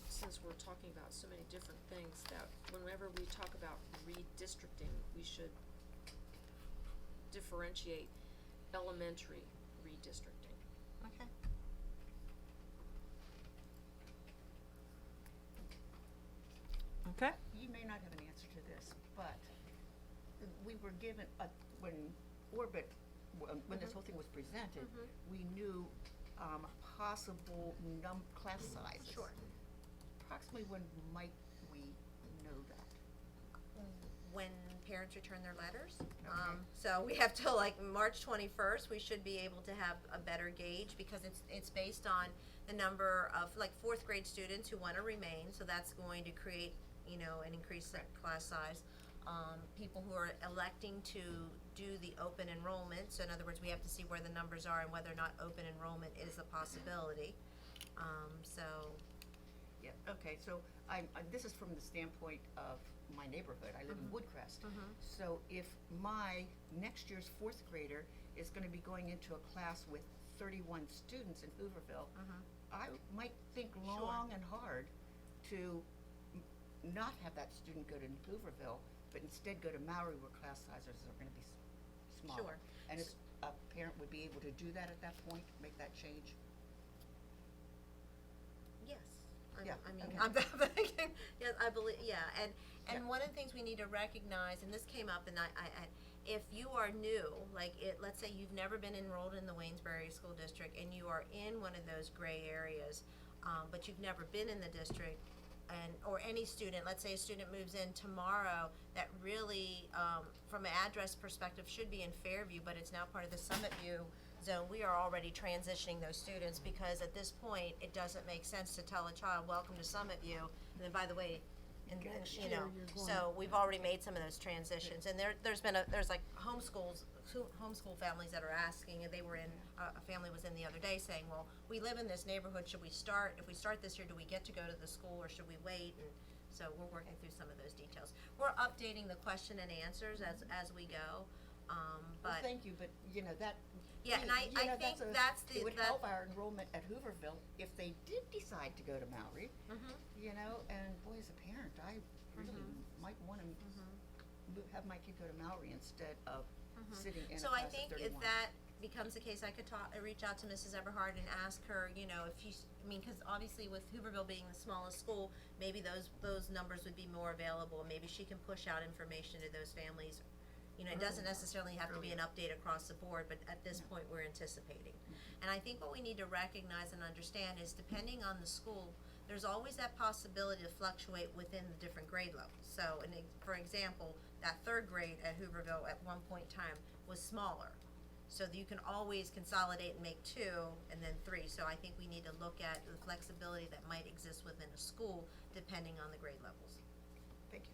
since we're talking about so many different things, that whenever we talk about redistricting, we should differentiate elementary redistricting. Okay. Okay. You may not have an answer to this, but we were given, when Orbit, when this whole thing was presented, we knew possible class sizes. Sure. Approximately when might we know that? When parents return their letters. Okay. So we have till March 21st, we should be able to have a better gauge, because it's based on the number of 4th grade students who want to remain, so that's going to create, an increased class size. People who are electing to do the open enrollment, so in other words, we have to see where the numbers are and whether or not open enrollment is a possibility. Yeah, okay, so this is from the standpoint of my neighborhood. I live in Woodcrest. So if my next year's 4th grader is gonna be going into a class with 31 students in Hooverville, I might think long and hard to not have that student go to Hooverville, but instead go to Maury, where class sizes are gonna be smaller. Sure. And if a parent would be able to do that at that point, make that change? Yes. Yeah, okay. I'm thinking, yes, I believe, and Yeah. one of the things we need to recognize, and this came up, and I if you are new, let's say you've never been enrolled in the Waynesbury School District, and you are in one of those gray areas, but you've never been in the district, or any student, let's say a student moves in tomorrow that really, from an address perspective, should be in Fairview, but it's now part of the Summit View zone, we are already transitioning those students, because at this point, it doesn't make sense to tell a child, welcome to Summit View, and then, by the way, and then, Next year you're going so we've already made some of those transitions, and there's homeschools homeschool families that are asking, and they were in, a family was in the other day saying, well, we live in this neighborhood, should we start, if we start this year, do we get to go to the school, or should we wait? And so we're working through some of those details. We're updating the question and answers as we go, Well, but, thank you, but you know, that. yeah, and I think It would help our enrollment at Hooverville if they did decide to go to Maury, Mhm. you know, and boy, as a parent, I really might wanna have my kid go to Maury instead of sitting in a So class I of think 31. if that becomes the case, I could reach out to Mrs. Eberhard and ask her, you know, if she's, I mean, cause obviously with Hooverville being the smallest school, maybe those numbers would be more available, maybe she can push out information to those families. You know, it doesn't necessarily have to be an update across the board, but at this point, we're anticipating. And I think what we need to recognize and understand is depending on the school, there's always that possibility to fluctuate within the different grade levels. So, for example, that third grade at Hooverville at one point in time was smaller. So that you can always consolidate and make 2 and then 3. So I think we need to look at the flexibility that might exist within a school depending on the grade levels. Thank you.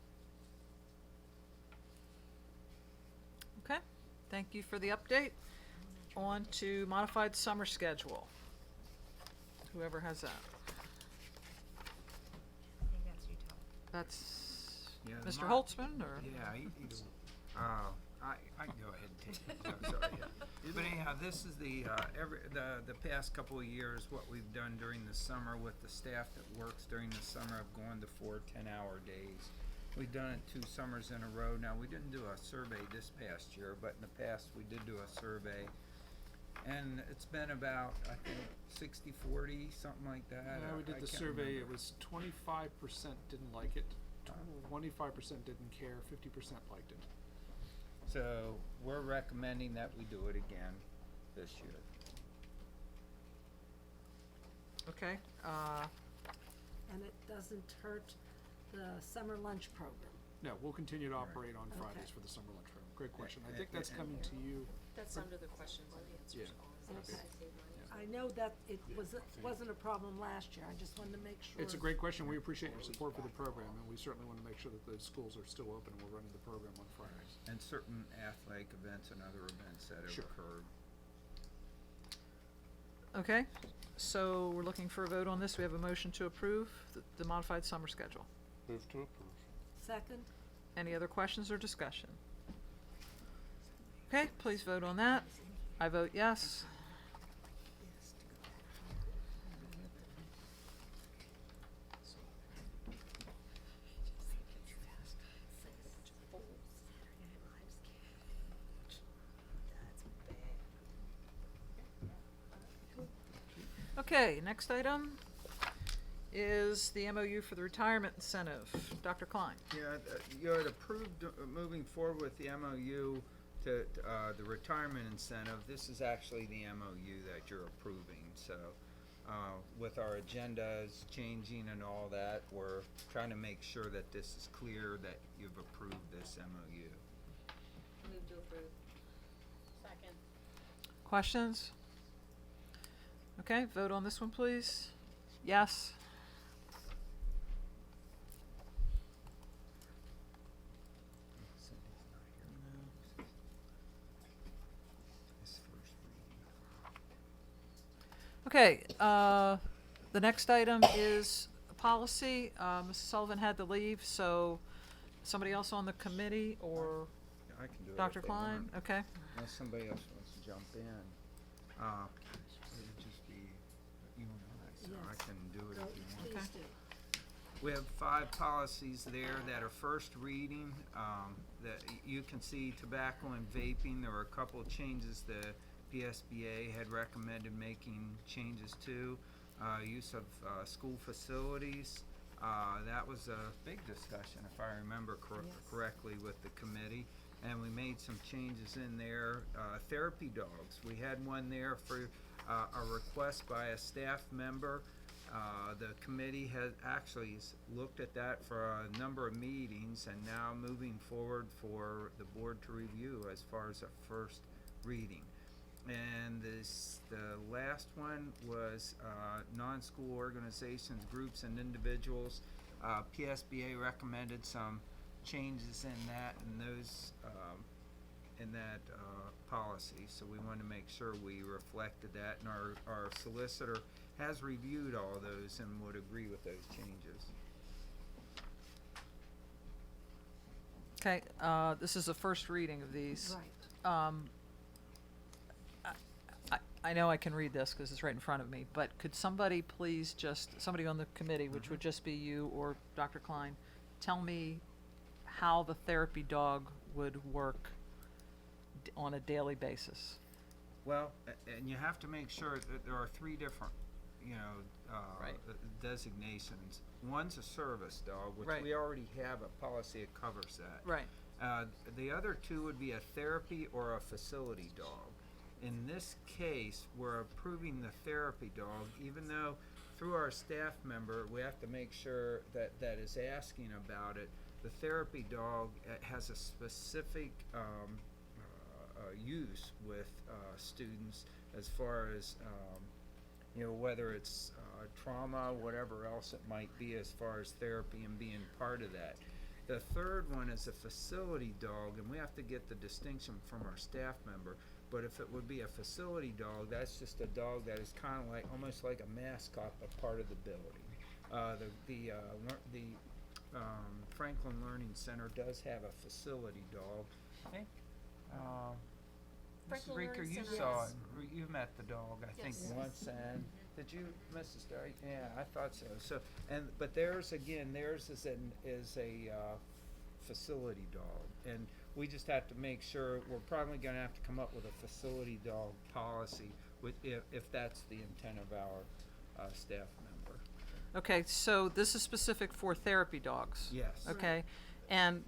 Okay, thank you for the update. On to modified summer schedule. Whoever has that. I think that's you, Tom. That's Yeah, Mr. my- Holtzman, or? Yeah, I can go ahead and take it, I'm sorry, yeah. But anyhow, this is the past couple of years, what we've done during the summer with the staff that works during the summer of going to 4 10-hour days. We've done it 2 summers in a row. Now, we didn't do a survey this past year, but in the past, we did do a survey. And it's been about, I think, 60-40, something like that. Yeah, we I did the can't survey, remember. it was 25% didn't like it, 25% didn't care, 50% liked it. So we're recommending that we do it again this year. Okay, And it doesn't hurt the summer lunch program. No, we'll continue to operate on Okay. Fridays for the summer lunch program. Great question. I and- think that's and- coming to you. That's under the questions and answers. Yeah. Okay. Yeah. I know that it wasn't a problem last year, I just wanted to make sure. It's a great question. We appreciate your support for the program, and we certainly want to make sure that the schools are still open and we're running the program on Fridays. And certain athletic events and other events that have Sure. occurred. okay, so we're looking for a vote on this. We have a motion to approve the modified summer schedule. Move to approve. Second, Any other questions or discussion? Okay, please vote on that. I vote yes. Okay, next item is the MOU for the retirement incentive. Dr. Klein. Yeah, you had approved moving forward with the MOU to the retirement incentive. This is actually the MOU that you're approving. So with our agendas changing and all that, we're trying to make sure that this is clear that you've approved this MOU. Move to approve. Second. Questions? Okay, vote on this one, please. Yes. Cindy's not here. This first reading. Okay, the next item is a policy. Mrs. Sullivan had to leave, so somebody else on the committee, or I can do it. Dr. if they Klein? want. Okay. Unless somebody else wants to jump in. It would just be you and I, so I Yes. can do it go, if you want. please Okay. do. We have 5 policies there that are first reading. That you can see tobacco and vaping. There were a couple of changes the PSBA had recommended making changes to. Use of school facilities. That was a big discussion, if I remember correctly, with the committee. And we made some changes in there. Therapy dogs. We had one there for a request by a staff member. The committee has actually looked at that for a number of meetings and now moving forward for the board to review as far as a first reading. And the last one was non-school organizations, groups, and individuals. PSBA recommended some changes in that, and those in that policy, so we wanted to make sure we reflected that, and our solicitor has reviewed all those and would agree with those changes. Okay, this is the first reading of these. Right. I know I can read this because it's right in front of me, but could somebody please somebody on the committee, which would just be you or Dr. Klein, tell me how the therapy dog would work on a daily basis? Well, and you have to make sure that there are three different, Right. designations. One's a service dog, which Right. we already have a policy that covers that. Right. The other two would be a therapy or a facility dog. In this case, we're approving the therapy dog, even though through our staff member, we have to make sure that is asking about it. The therapy dog has a specific use with students as far as whether it's trauma, whatever else it might be, as far as therapy and being part of that. The third one is a facility dog, and we have to get the distinction from our staff member. But if it would be a facility dog, that's just a dog that is kind of like, almost like a mascot, but part of the building. The Franklin Learning Center does have a facility dog. I think, Mrs. Franklin Reeker, Learning you Center, saw yes. it. You met the dog, I think, Yes. once, and did you, Mrs. Derry? Yeah, I thought so. So, but theirs is a facility dog, and we just have to make sure, we're probably gonna have to come up with a facility dog policy if that's the intent of our staff member. Okay, so this is specific for therapy dogs? Yes. Okay, and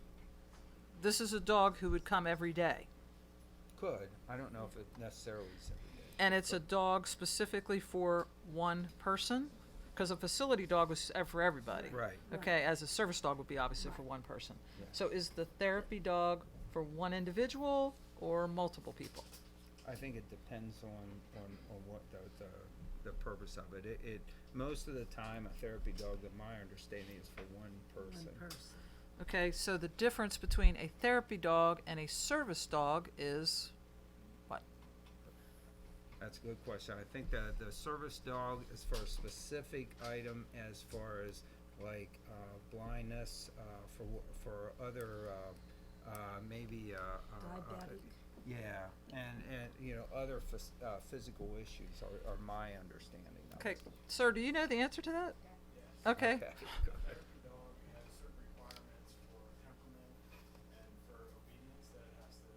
this is a dog who would come every day? Could. I don't know if it necessarily is every day. And it's a dog specifically for one person? Because a facility dog was for everybody. Right. Okay, as a service dog would be obviously for one person. Yeah. So is the therapy dog for one individual or multiple people? I think it depends on what the purpose of it. It most of the time, a therapy dog, that my understanding, is for one person. One person. Okay, so the difference between a therapy dog and a service dog is what? That's a good question. I think that the service dog is for a specific item, as far as like blindness, for other maybe Diabetic. yeah, and other physical issues are my understanding of Okay, it. sir, do you know the answer to that? Okay. Okay, good. dog has certain requirements for temperament and for obedience that it has to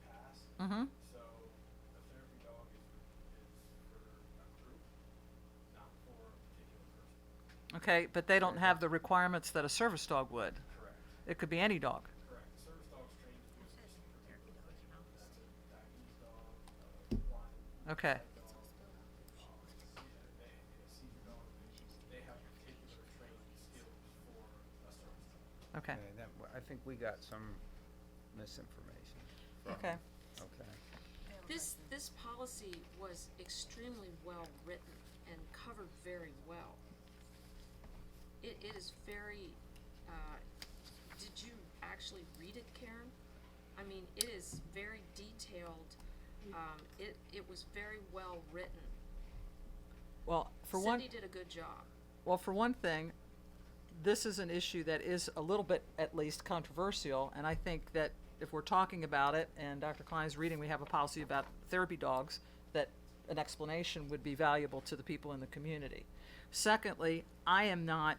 pass. Mm-hmm. So a therapy dog is for a group, not for a particular person. Okay, but they don't have the requirements that a service dog would. Correct. It could be any dog. Correct. The service dog's trained to do a specific particular thing. That's a diabetes dog, blind Okay. dog, seizure dog. They have particular training skills for a service dog. Okay. I think we got some misinformation. from- Okay. Okay. This policy was extremely well written and covered very well. It is very, did you actually read it, Karen? I mean, it is very detailed, it was very well written. Well, for one. Cindy did a good job. Well, for one thing, this is an issue that is a little bit, at least, controversial, and I think that if we're talking about it, and Dr. Klein's reading, we have a policy about therapy dogs, that an explanation would be valuable to the people in the community. Secondly, I am not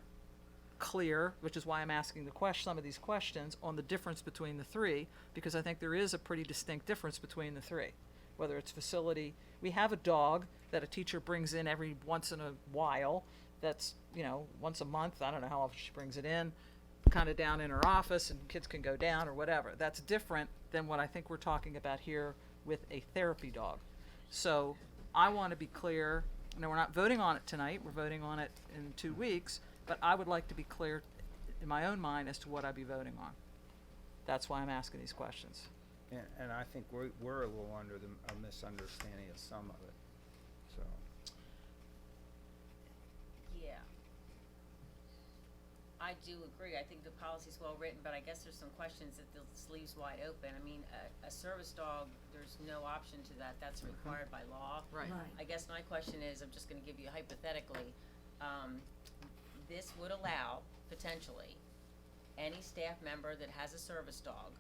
clear, which is why I'm asking some of these questions, on the difference between the three, because I think there is a pretty distinct difference between the three. Whether it's facility, we have a dog that a teacher brings in every once in a while, that's, once a month, I don't know how often she brings it in, kind of down in her office, and kids can go down or whatever. That's different than what I think we're talking about here with a therapy dog. So I want to be clear, we're not voting on it tonight, we're voting on it in 2 weeks, but I would like to be clear in my own mind as to what I'd be voting on. That's why I'm asking these questions. And I think we're a little under a misunderstanding of some of it, so. Yeah. I I do agree, I think the policy's well written, but I guess there's some questions that this leaves wide open. I mean, a service dog, there's no option to that, that's required by law. Right. I guess my question is, I'm just gonna give you hypothetically, this would allow, potentially, any staff member that has a service dog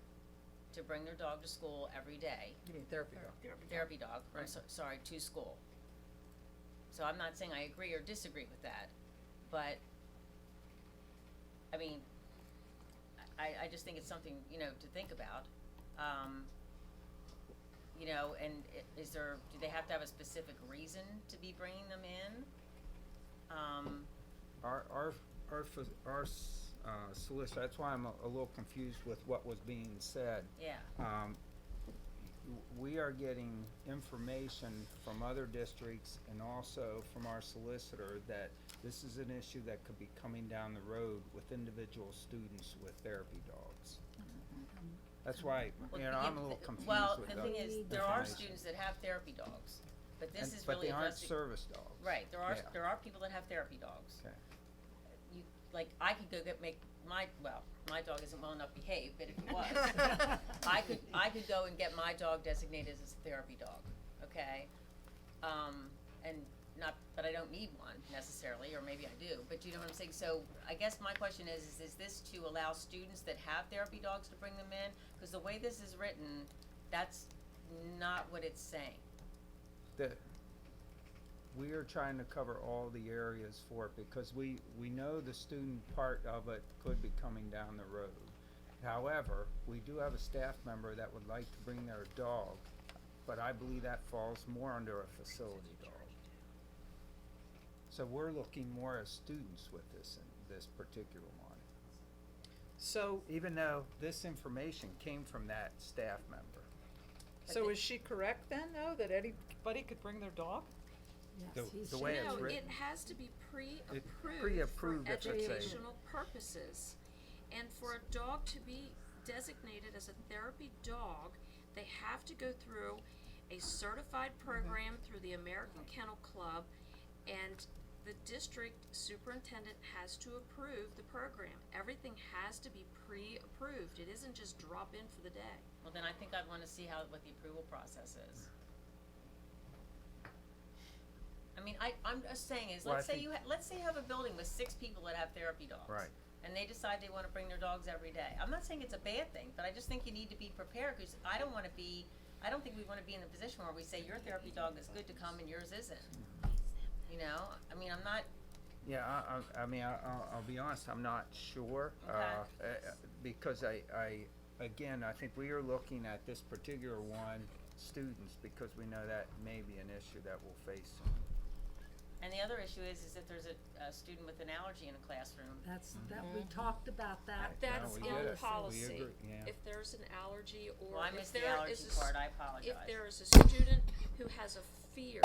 to bring their dog to school every day. You mean therapy dog? Therapy dog, I'm Right. sorry, to school. So I'm not saying I agree or disagree with that, but, I mean, I just think it's something, you know, to think about. You know, and is there, do they have to have a specific reason to be bringing them in? Our solicitor, that's why I'm a little confused with what was being said. Yeah, We are getting information from other districts and also from our solicitor that this is an issue that could be coming down the road with individual students with therapy dogs. That's why, well, you know, yeah, I'm a little confused well, with the the thing is, there are information. students that have therapy dogs, but this is But really they aren't addressing. service dogs. Right, there are, Yeah. there are people that have therapy dogs. Okay. You, like, I could go make my dog isn't well enough behaved, but if it was, I could go and get my dog designated as a therapy dog, okay? And not, but I don't need one necessarily, or maybe I do, but you know what I'm saying? So I guess my question is this to allow students that have therapy dogs to bring them in? Cause the way this is written, that's not what it's saying. We are trying to cover all the areas for it because we know the student part of it could be coming down the road. However, we do have a staff member that would like to bring their dog, but I believe that falls more under a facility dog. So we're looking more as students with this particular one. So, Even though this information came from that staff member. so is she correct then, though, that anybody could bring their dog? Yes, he's. The way it's No, written. it has to be pre-approved pre-approved, for if it's a- educational purposes. And for a dog to be designated as a therapy dog, they have to go through a certified program through the American Kennel Club, and the district superintendent has to approve the program. Everything has to be pre-approved. It isn't just drop in for the day. Well, then I think I'd wanna see what the approval process is. I mean, I'm just saying is, Well, I let's say think- let's say you have a building with 6 people that have therapy dogs. Right. And they decide they wanna bring their dogs every day. I'm not saying it's a bad thing, but I just think you need to be prepared, cause I don't think we wanna be in the position where we say your therapy dog is good to come and yours isn't. You know, I mean, I'm not, Yeah, I mean, I'll be honest, I'm not sure, Okay. because again, I think we are looking at this particular one, students, because we know that may be an issue that we'll face soon. and the other issue is if there's a student with an allergy in a classroom. That's, that, we talked about that. That's we in did it. We policy. agree, yeah. If there's an allergy or Well, I if missed the there allergy is a part, I apologize. if there is a student who has a fear,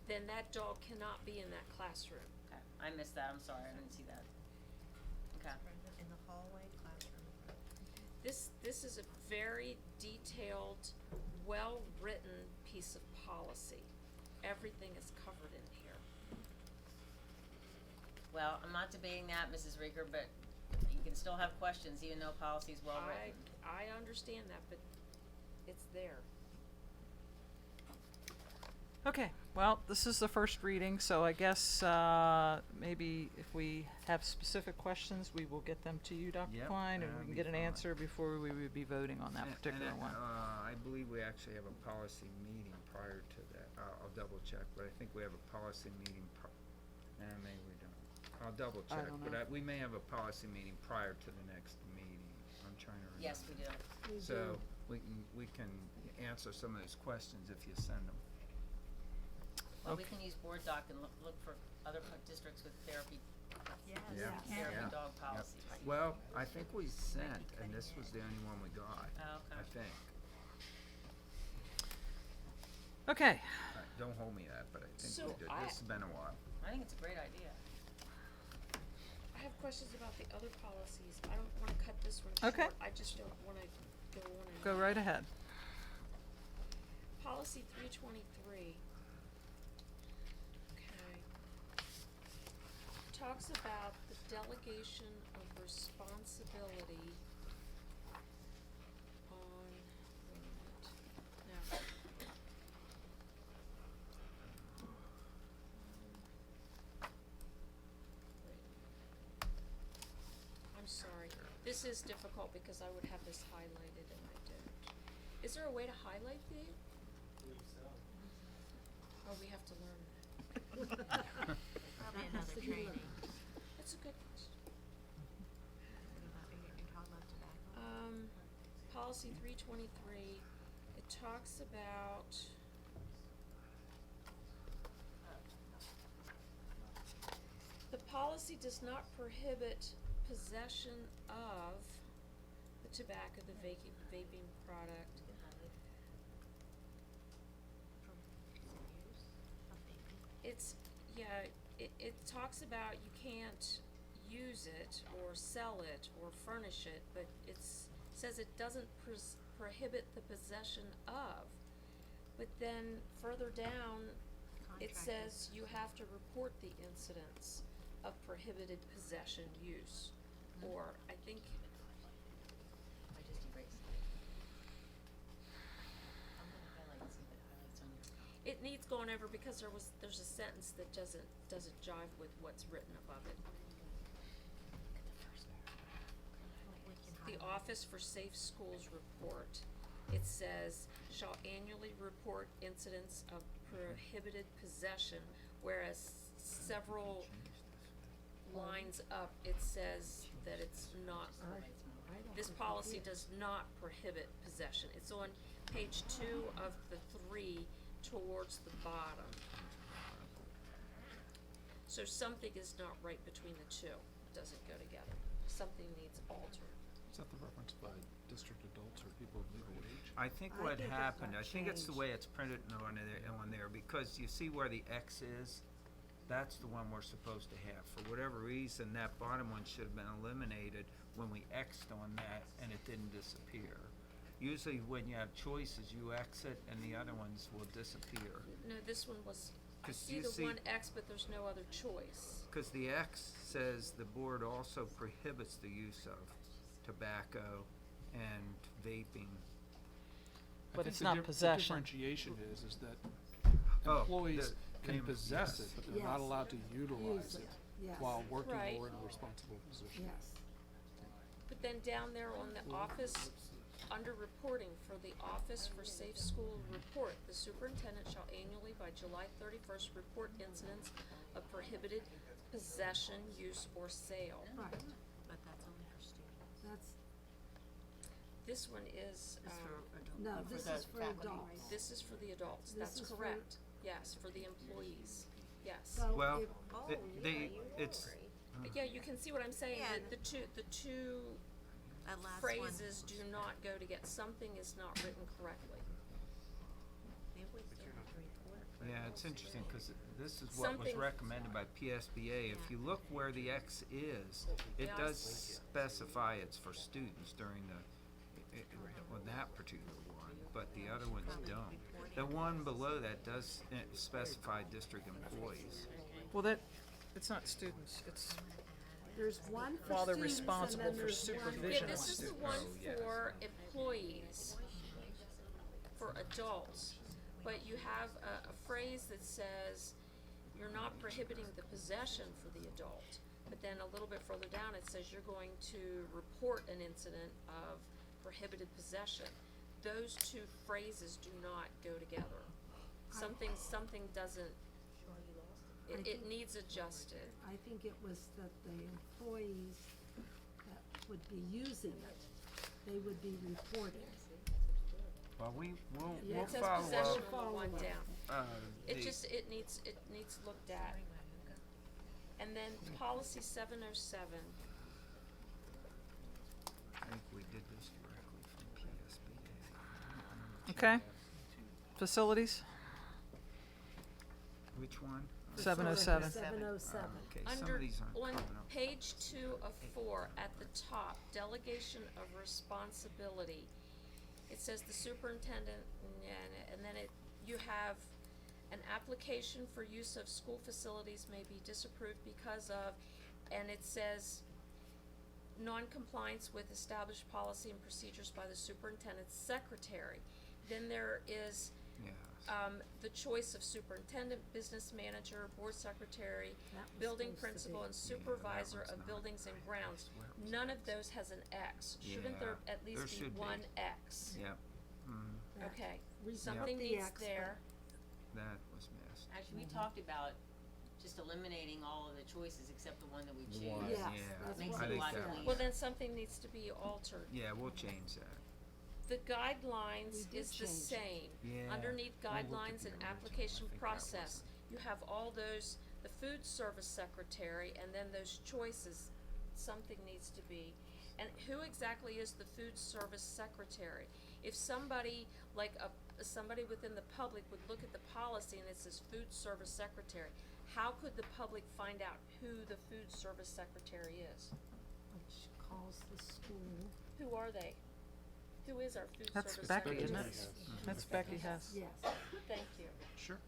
then that dog cannot be in that classroom. Okay, I missed that, I'm sorry, I didn't see that. Okay. In the hallway classroom. This is a very detailed, well-written piece of policy. Everything is covered in here. Well, I'm not debating that, Mrs. Rieger, but you can still have questions even though policy's well written. I understand that, but it's there. Okay, well, this is the first reading, so I guess, maybe if we have specific questions, we will get them to you, Dr. Yep, Klein, and that'd we can be get an fine. answer before we would be voting on that particular one. I believe we actually have a policy meeting prior to that. I'll double check, but I think we have a policy meeting maybe we don't. I'll double check, don't but know. we may have a policy meeting prior to the next meeting. I'm trying to remember. Yes, we do. So we can answer some of those questions if you send them. Well, we can use board doc and look for other districts with therapy, Yeah. therapy Yeah. dog Yep. policies. Well, I think we sent, and this was the only one we got, Oh, I okay. think. Okay, Don't hold me to that, but I think So we did. I- This has been a while. I think it's a great idea. I have questions about the other policies. I don't wanna cut this one short. Okay. I just don't wanna go on and go right ahead. Policy 323. Okay. talks about the delegation of responsibility on, wait a minute, no. I'm sorry, this is difficult because I would have this highlighted and I don't. Is there a way to highlight the? Oh, we have to learn that. Probably another training. That's a good question. You're talking about tobacco? Policy 323, it talks about the policy does not prohibit possession of the tobacco, the vaping product. It's, yeah, it talks about you can't use it or sell it or furnish it, but says it doesn't prohibit the possession of. But then further down, it says you have to report the incidents of prohibited possession use. Or I think, I just erased it. I'm gonna highlight and see if it highlights on your copy. it needs going over because there's a sentence that doesn't jive with what's written above it. The Office for Safe Schools report, it says, shall annually report incidents of prohibited possession, whereas several lines up, it says that it's not, this policy does not prohibit possession. It's on page 2 of the 3 towards the bottom. So something is not right between the two, doesn't go together. Something needs altered. Is that the reference by district adults or people of legal age? I think I what think it happened, got I think it's the changed. way it's printed on there, because you see where the X is? That's the one we're supposed to have. For whatever reason, that bottom one should have been eliminated when we X'd on that and it didn't disappear. Usually when you have choices, you X it and the other ones will disappear. No, this one was, I 'Cause see you the see- one X, but there's no other choice. Cause the X says the board also prohibits the use of tobacco and vaping. I But think it's the not the possession. differentiation is that Oh, employees the can name- possess yes. it, but they're not Yes. allowed to utilize Use it it, yes. while working Right. or in a responsible position. Yes. But then down there on the office, under reporting, for the Office for Safe School report, the superintendent shall annually by July 31st report incidents of prohibited possession, use, or sale. Right, But that's only for students. that's, This one is, no, this is for adults. this is for the adults, This that's is for- correct. Yes, for the employees, yes. So Well, if, it's, Yeah, you can see what I'm saying, Yeah. the two That last phrases do not go together, something is not written correctly. Maybe we still have to report. yeah, it's interesting, cause this is what was Something- recommended by PSBA. If you look where the X is, it Yeah, I does see. specify it's for students during well, that particular one, but the other ones don't. The one below that does specify district employees. Well, it's not students, it's there's one for while they're students and responsible then for there's one for- supervision Yeah, of this is the students. one Oh, yes. for employees, for adults, but you have a phrase that says, you're not prohibiting the possession for the adult, but then a little bit further down, it says you're going to report an incident of prohibited possession. Those two phrases do not go together. Something doesn't, it needs adjusted. I think it was that the employees that would be using it, they would be reporting. Well, we'll Yeah, It says follow possession up. on the one down. It The- it needs looked at. And then policy 707, I think we did this directly from PSBA. Okay. Facilities, Which one? 707. 707. Okay, some under, of these aren't on coming up. page 2 of 4, at the top, delegation of responsibility, it says the superintendent, and then you have An application for use of school facilities may be disapproved because of, and it says, non-compliance with established policy and procedures by the superintendent's secretary. Then there is Yes. The choice of superintendent, business manager, board secretary, That was building supposed to principal, be- and supervisor one's of not. buildings and grounds. swear it was None an of those has an X. Shouldn't there Yeah, at there least be should be. one X? Yep. Mm, Yeah. Okay, We something put the needs X, but- there. that was missed. Actually, we talked about just eliminating all of the choices except the one that we choose. one. Yes, Yeah, that's Makes what it a I think lot that cleaner. Well, then something needs to be altered. Yeah, we'll change that. The guidelines We did is the change it. same. Yeah, Underneath we'll look at guidelines the and original. application I think that process, you have all those, the food service secretary, and then those choices, something needs to be. And who exactly is the food service secretary? If somebody, like somebody within the public would look at the policy and it says food service secretary, how could the public find out who the food service secretary is? Which calls the school, Who are they? Who is our food That's service Becky, secretary? isn't it? Yes. That's Becky Hess. yes. Thank you. Sure.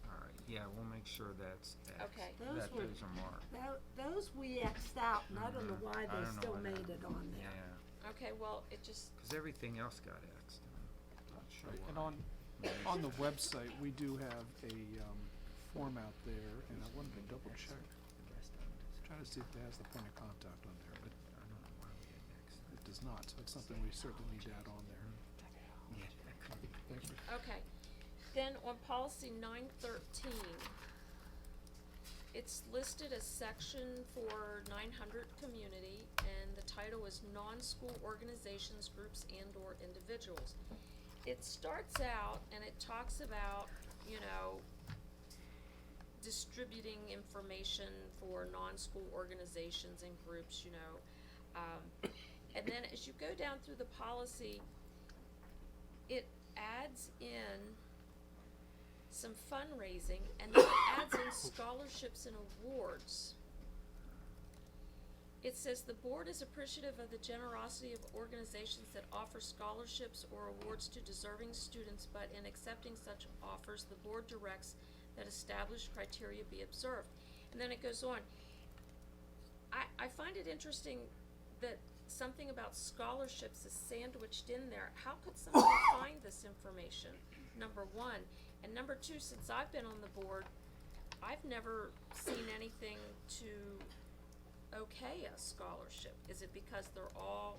Alright, yeah, we'll make sure that's X. Okay. Those That were- those are marked. Those we Xed out, and I don't know why I they don't know still why that- made it on there. Yeah, Okay, well, it just, cause everything else got X'd. I'm not sure Right, and why. on the website, we do have a, form out there, and I wanted to double check, try to see if it has the point of contact on there, but I don't know why we didn't X that. it does not, so it's something we certainly need to add on there. Yeah, that could be. Thank you. okay. Then on policy 913, it's listed as section for 900 community, and the title is non-school organizations, groups, and/or individuals. It starts out and it talks about, you know, distributing information for non-school organizations and groups, you know. And then as you go down through the policy, it adds in some fundraising, and then it adds in scholarships and awards. It says the board is appreciative of the generosity of organizations that offer scholarships or awards to deserving students, but in accepting such offers, the board directs that established criteria be observed. And then it goes on. I find it interesting that something about scholarships is sandwiched in there. How could somebody find this information? Number one. And number two, since I've been on the board, I've never seen anything to okay a scholarship. Is it because they're all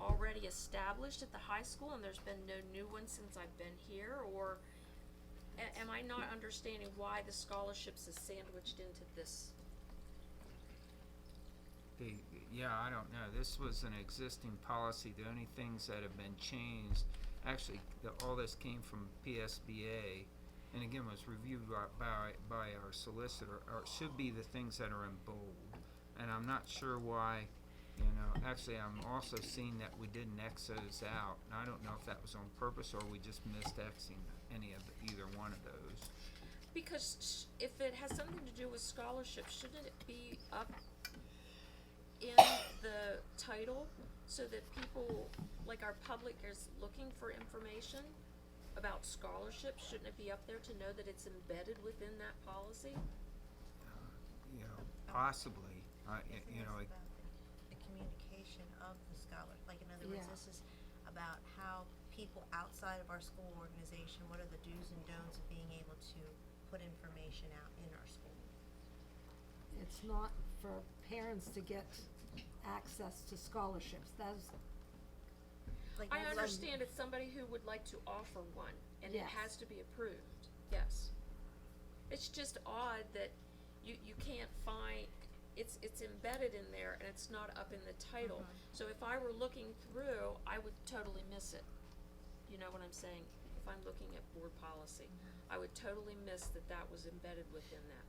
already established at the high school and there's been no new ones since I've been here? Or am I not understanding why the scholarships is sandwiched into this? Yeah, I don't know. This was an existing policy. The only things that have been changed, actually, all this came from PSBA, and again was reviewed by our solicitor, or it should be the things that are in bold. And I'm not sure why, you know, actually I'm also seeing that we didn't X those out. And I don't know if that was on purpose or we just missed Xing either one of those. Because if it has something to do with scholarships, shouldn't it be up in the title so that people, like our public, is looking for information about scholarships? Shouldn't it be up there to know that it's embedded within that policy? You know, possibly. You know, It's about the communication of the scholar, like in other words, Yeah. this is about how people outside of our school organization, what are the do's and don'ts of being able to put information out in our school. It's not for parents to get access to scholarships, that's, Like I like- understand it's somebody who would like to offer one, and it Yes. has to be approved, yes. It's just odd that you can't find, it's embedded in there and it's not up in the title. So if I were looking through, I would totally miss it. You know what I'm saying? If I'm looking at board policy, I would totally miss that that was embedded within that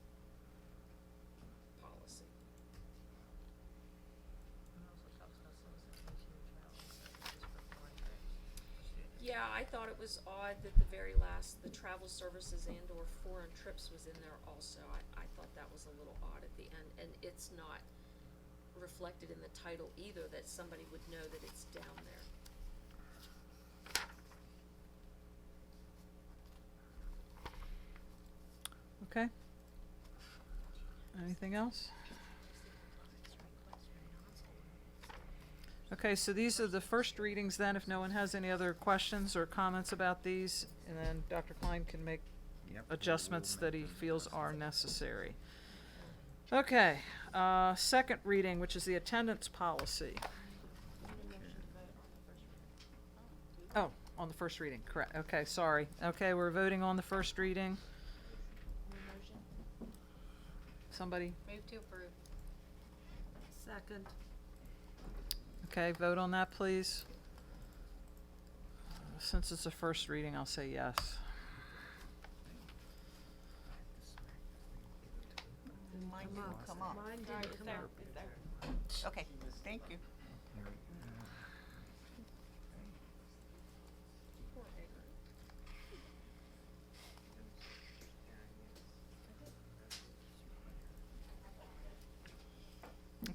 policy. It also talks about solicitation of travel services for foreign trips for students. Yeah, I thought it was odd that the very last, the travel services and or foreign trips was in there also. I thought that was a little odd at the end, and it's not reflected in the title either, that somebody would know that it's down there. Okay. Anything else? Okay, so these are the first readings then, if no one has any other questions or comments about these, and then Dr. Klein can make Yep. adjustments that he feels are necessary. Okay, second reading, which is the attendance policy. Oh, on the first reading, correct. Okay, sorry. Okay, we're voting on the first reading. Somebody? Move to approve. Second. Okay, vote on that, please. Since it's a first reading, I'll say yes. Mine didn't come up. Mine didn't come up. Okay, thank you.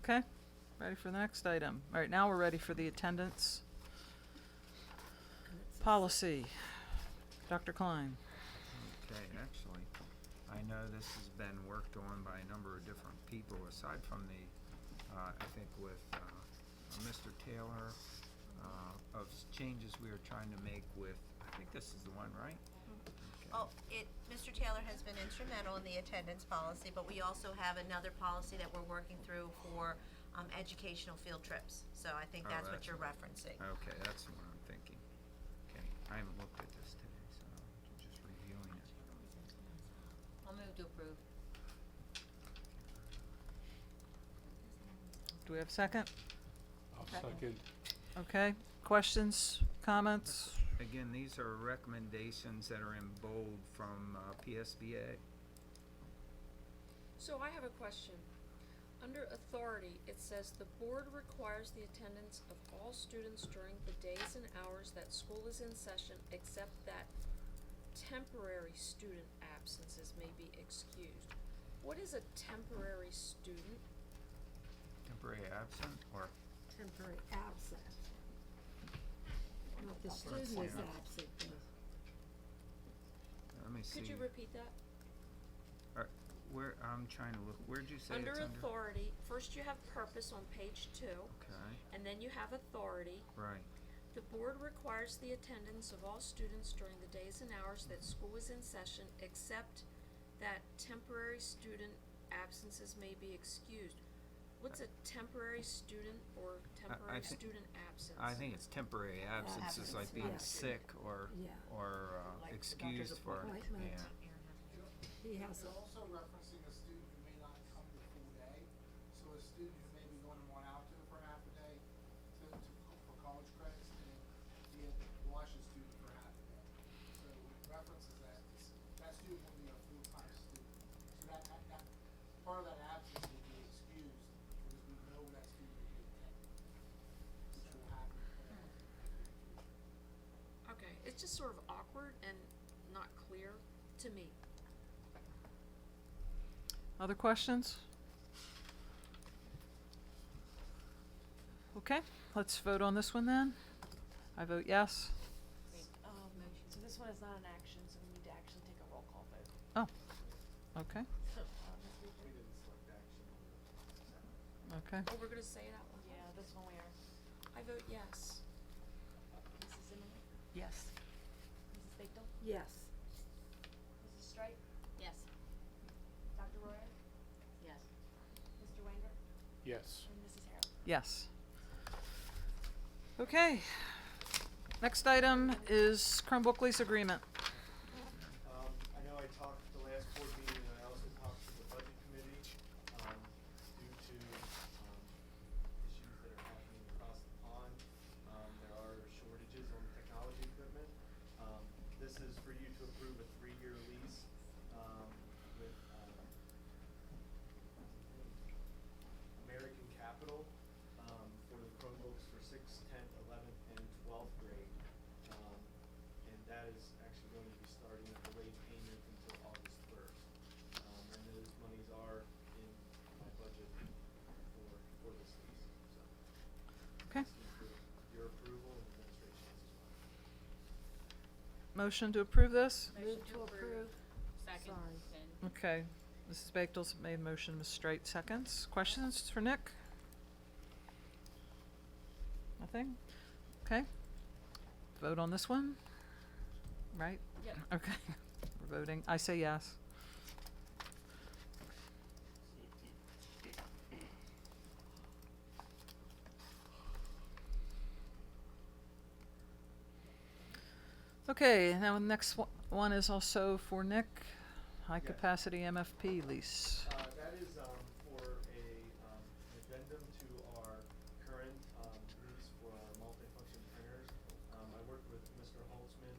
Okay, ready for the next item. All right, now we're ready for the attendance policy. Dr. Klein. Okay, actually, I know this has been worked on by a number of different people, aside from the, I think with, Mr. Taylor, of changes we are trying to make with, I think this is the one, right? Okay. Oh, Mr. Taylor has been instrumental in the attendance policy, but we also have another policy that we're working through for, educational field trips. So I think Oh, that's what that's you're what- referencing. Okay, that's what I'm thinking. Okay, I haven't looked at this today, so I'm just reviewing it. I'll move to approve. Do we have a second? I'll second. Okay, questions, comments? Again, these are recommendations that are in bold from, PSBA. So I have a question. Under authority, it says the board requires the attendance of all students during the days and hours that school is in session, except that temporary student absences may be excused. What is a temporary student? Temporary absent, or, Temporary absent. Not the student is yeah. absent, though. let me see. Could you repeat that? Where, I'm trying to look, where'd you say Under it's under? authority, first you have purpose on page 2, Okay, and then you have authority. right. The board requires the attendance of all students during the days and hours that school is in session, except that temporary student absences may be excused. What's a temporary student or temporary think- student absence? I think it's temporary absences, like being yeah. sick or, Yeah. or, Like the doctor's excused for, appointment. yeah. He has It's a, also referencing a student who may not come the full day. So a student who may be going to one outfit for half a day for college credits, and he had to wash his student for half a day. So it references that, that student will be a full-time student. So that, part of that absence will be excused, because we know that student will be attending, which will happen in the future. Okay, it's just sort of awkward and not clear to me. Other questions? Okay, let's vote on this one then. I vote yes. So this one is not an action, so we need to actually take a roll call vote. Oh, okay, We didn't select action. okay. Oh, we're gonna say it out loud? Yeah, this one we are. I vote yes. Mrs. Zimmerman? Yes. Mrs. Bigdell? yes. Mrs. Strike? Yes. Dr. Royer? Yes. Mr. Wanger? Yes. And Mrs. Harrell? Yes. Okay. Next item is Chromebook lease agreement. I know I talked at the last board meeting, and I also talked to the budget committee, due to, issues that are happening across the pond. There are shortages on technology equipment. This is for you to approve a 3-year lease, with, American Capital, for the Chromebooks for 6th, 10th, 11th, and 12th grade. And that is actually going to be starting a delayed payment until August 1st. And those monies are in my budget for this lease, so. Okay. Asking for your approval and administration's as well. Motion to approve this? Move to approve. Second, Sorry. then. Okay, Mrs. Bechtel's made a motion, Ms. Straight seconds. Questions for Nick? Nothing? Okay. Vote on this one? Right? Yep. Okay, we're voting. I say yes. Okay, now the next one is also for Nick. High Yes. capacity MFP lease. That is for an addendum to our current lease for our multifunction printers. I worked with Mr. Holtzman,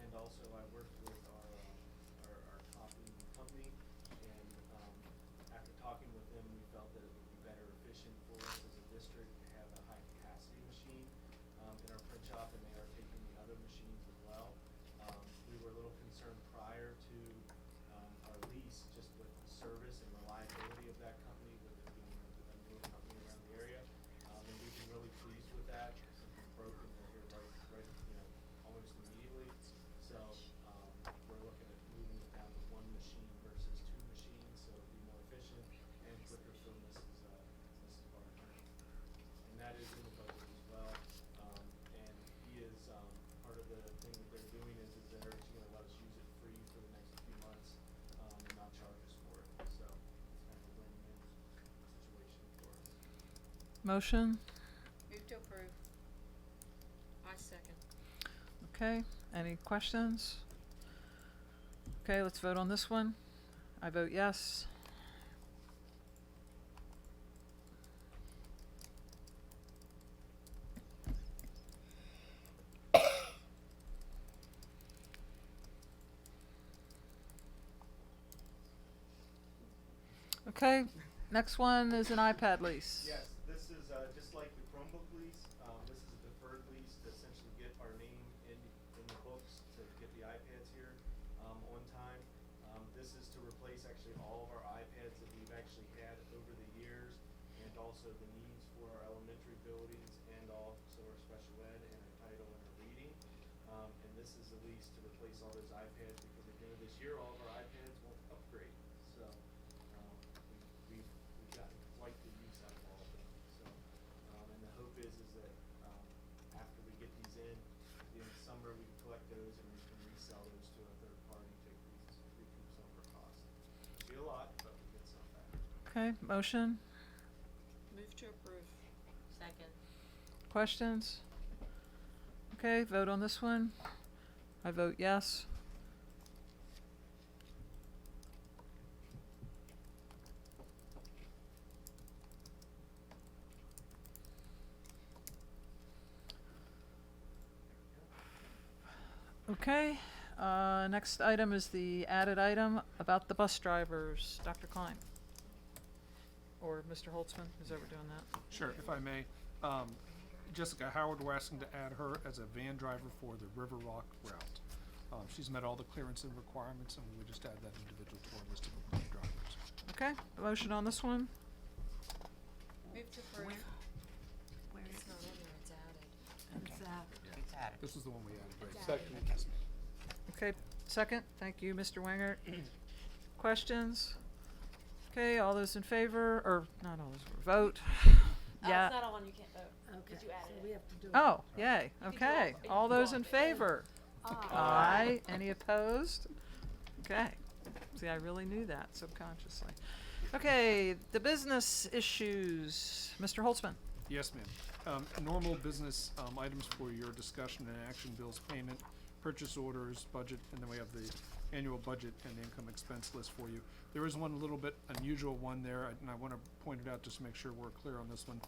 and also I worked with our copying company. And after talking with them, we felt that it would be better efficient for us as a district to have a high capacity machine in our print shop, and they are taking the other machines as well. We were a little concerned prior to our lease, just with the service and reliability of that company, with it being a new company around the area. And we've been really pleased with that. If something's broken, they're here right, almost immediately. So, we're looking at moving it down to one machine versus two machines, so it'll be more efficient and quicker for Mrs. Barker. And that is in the budget as well. And he is, part of the thing that they're doing is they're actually gonna let us use it free for the next few months, and not charge us for it. So it's kind of a win-win situation for us. Motion? Move to approve. I second. Okay, any questions? Okay, let's vote on this one. I vote yes. Okay, next one is an iPad lease. Yes, this is just like the Chromebook lease. This is a deferred lease to essentially get our name in the books to get the iPads here on time. This is to replace actually all of our iPads that we've actually had over the years, and also the needs for our elementary buildings and also our special ed and our title and our reading. And this is a lease to replace all those iPads, because at the end of this year, all of our iPads won't upgrade. So we've gotten quite the use out of all of them. So, and the hope is that after we get these in the summer, we can collect those and we can resell those to a third party to recoup some of our costs. Be a lot, but we get some back. Okay, motion? Move to approve. Second. Questions? Okay, vote on this one. I vote yes. Okay, next item is the added item about the bus drivers. Dr. Klein? Or Mr. Holtzman, who's ever doing that? Sure, if I may. Jessica Howard, we're asking to add her as a van driver for the River Rock route. She's met all the clearance and requirements, and we would just add that individual to our list of approved drivers. Okay, a motion on this one? Move to approve. It's not in there, it's added. It's out. It's added. This is the one we added, right? Second. Okay, second, thank you, Mr. Wenger. Questions? Okay, all those in favor, or not all those, vote. Oh, Yeah. it's not on, you can't vote. Okay, 'cause you so added we it. have to do it. Oh, yay, okay. can All go those off in it. favor? Aye. Aye. Any opposed? Okay. See, I really knew that subconsciously. Okay, the business issues. Mr. Holtzman? Yes, ma'am. Normal business items for your discussion and action: bills payment, purchase orders, budget, and then we have the annual budget and income expense list for you. There is one little bit unusual one there, and I want to point it out just to make sure we're clear on this one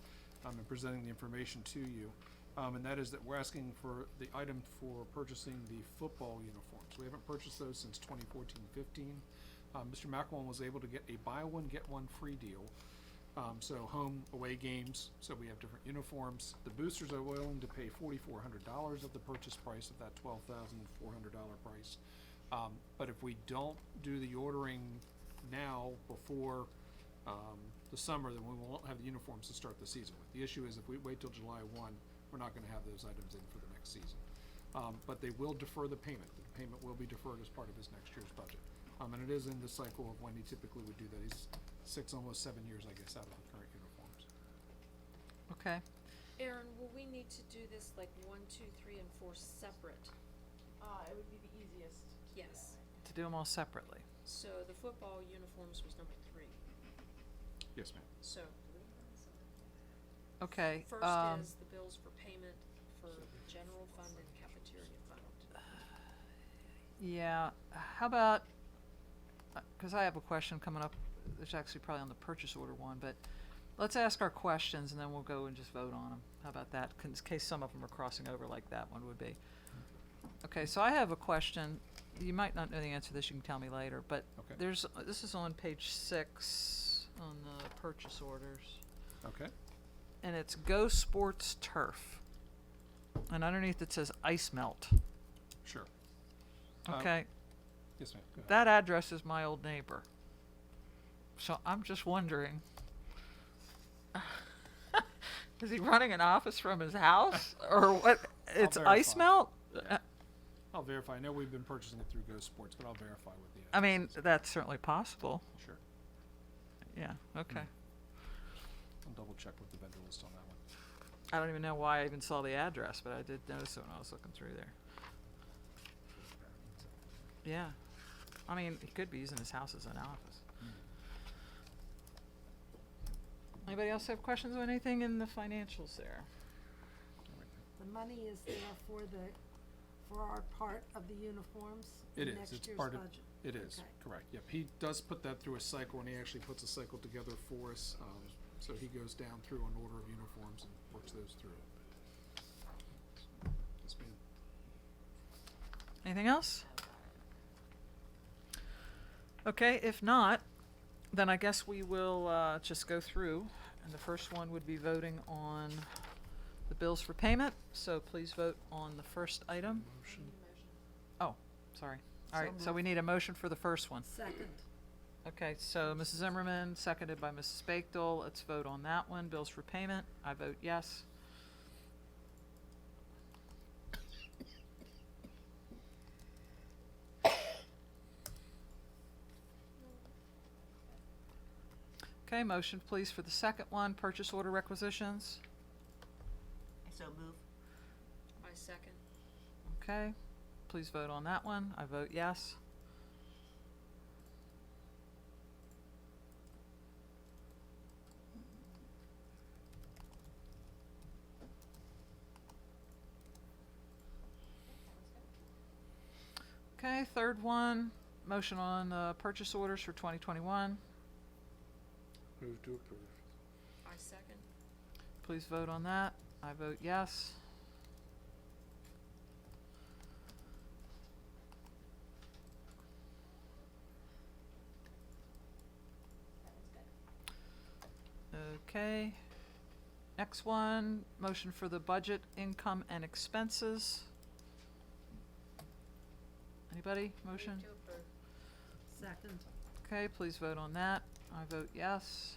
in presenting the information to you. And that is that we're asking for the item for purchasing the football uniforms. We haven't purchased those since 2014-15. Mr. Macklin was able to get a buy one, get one free deal. So home, away games, so we have different uniforms. The boosters are willing to pay $4,400 of the purchase price of that $12,400 price. But if we don't do the ordering now before the summer, then we won't have the uniforms to start the season with. The issue is if we wait till July 1, we're not gonna have those items in for the next season. But they will defer the payment. The payment will be deferred as part of this next year's budget. And it is in the cycle of when he typically would do that. He's 6, almost 7 years, I guess, out of the current uniforms. Okay. Aaron, will we need to do this like 1, 2, 3, and 4 separate? It would be the easiest to do that Yes. way. To do them all separately. So the football uniforms was number 3. Yes, ma'am. So Okay. first is the bills for payment for general fund and cafeteria fund. Yeah, how about, because I have a question coming up, it's actually probably on the purchase order one, but let's ask our questions and then we'll go and just vote on them. How about that? In case some of them are crossing over like that one would be. Okay, so I have a question. You might not know the answer to this, you can tell me later, but Okay. this is on page 6 on the purchase orders. Okay. And it's Go Sports Turf. And underneath it says ice melt. Sure. Okay. Yes, ma'am. Go ahead. That address is my old neighbor. So I'm just wondering, is he running an office from his house or what? It's ice verify. melt? Yeah. I'll verify. I know we've been purchasing it through Go Sports, but I'll verify with the I mean, addresses. that's certainly possible. Sure. Yeah, okay. I'll double check with the vendor list on that one. I don't even know why I even saw the address, but I did notice it when I was looking through there. Yeah. I mean, he could be using his house as an office. Anybody else have questions on anything in the financials there? The money is there for our part of the uniforms It in is. next It's year's part of. budget. It is Okay. correct. Yep. He does put that through a cycle, and he actually puts a cycle together for us. So he goes down through an order of uniforms and works those through. Yes, ma'am. Anything else? Okay, if not, then I guess we will just go through. And the first one would be voting on the bills for payment. So please vote on the first item. Motion. Oh, sorry. All right, so we need a motion for the first one. Second. Okay, so Mrs. Zimmerman, seconded by Mrs. Spakedel. Let's vote on that one. Bills for payment. I vote yes. Okay, motion please for the second one, purchase order requisitions. I so move. I second. Okay, please vote on that one. I vote yes. Okay, third one, motion on purchase orders for 2021. Move to approve. I second. Please vote on that. I vote yes. Okay. Next one, motion for the budget, income and expenses. Anybody? Motion? Move to approve. Second. Okay, please vote on that. I vote yes.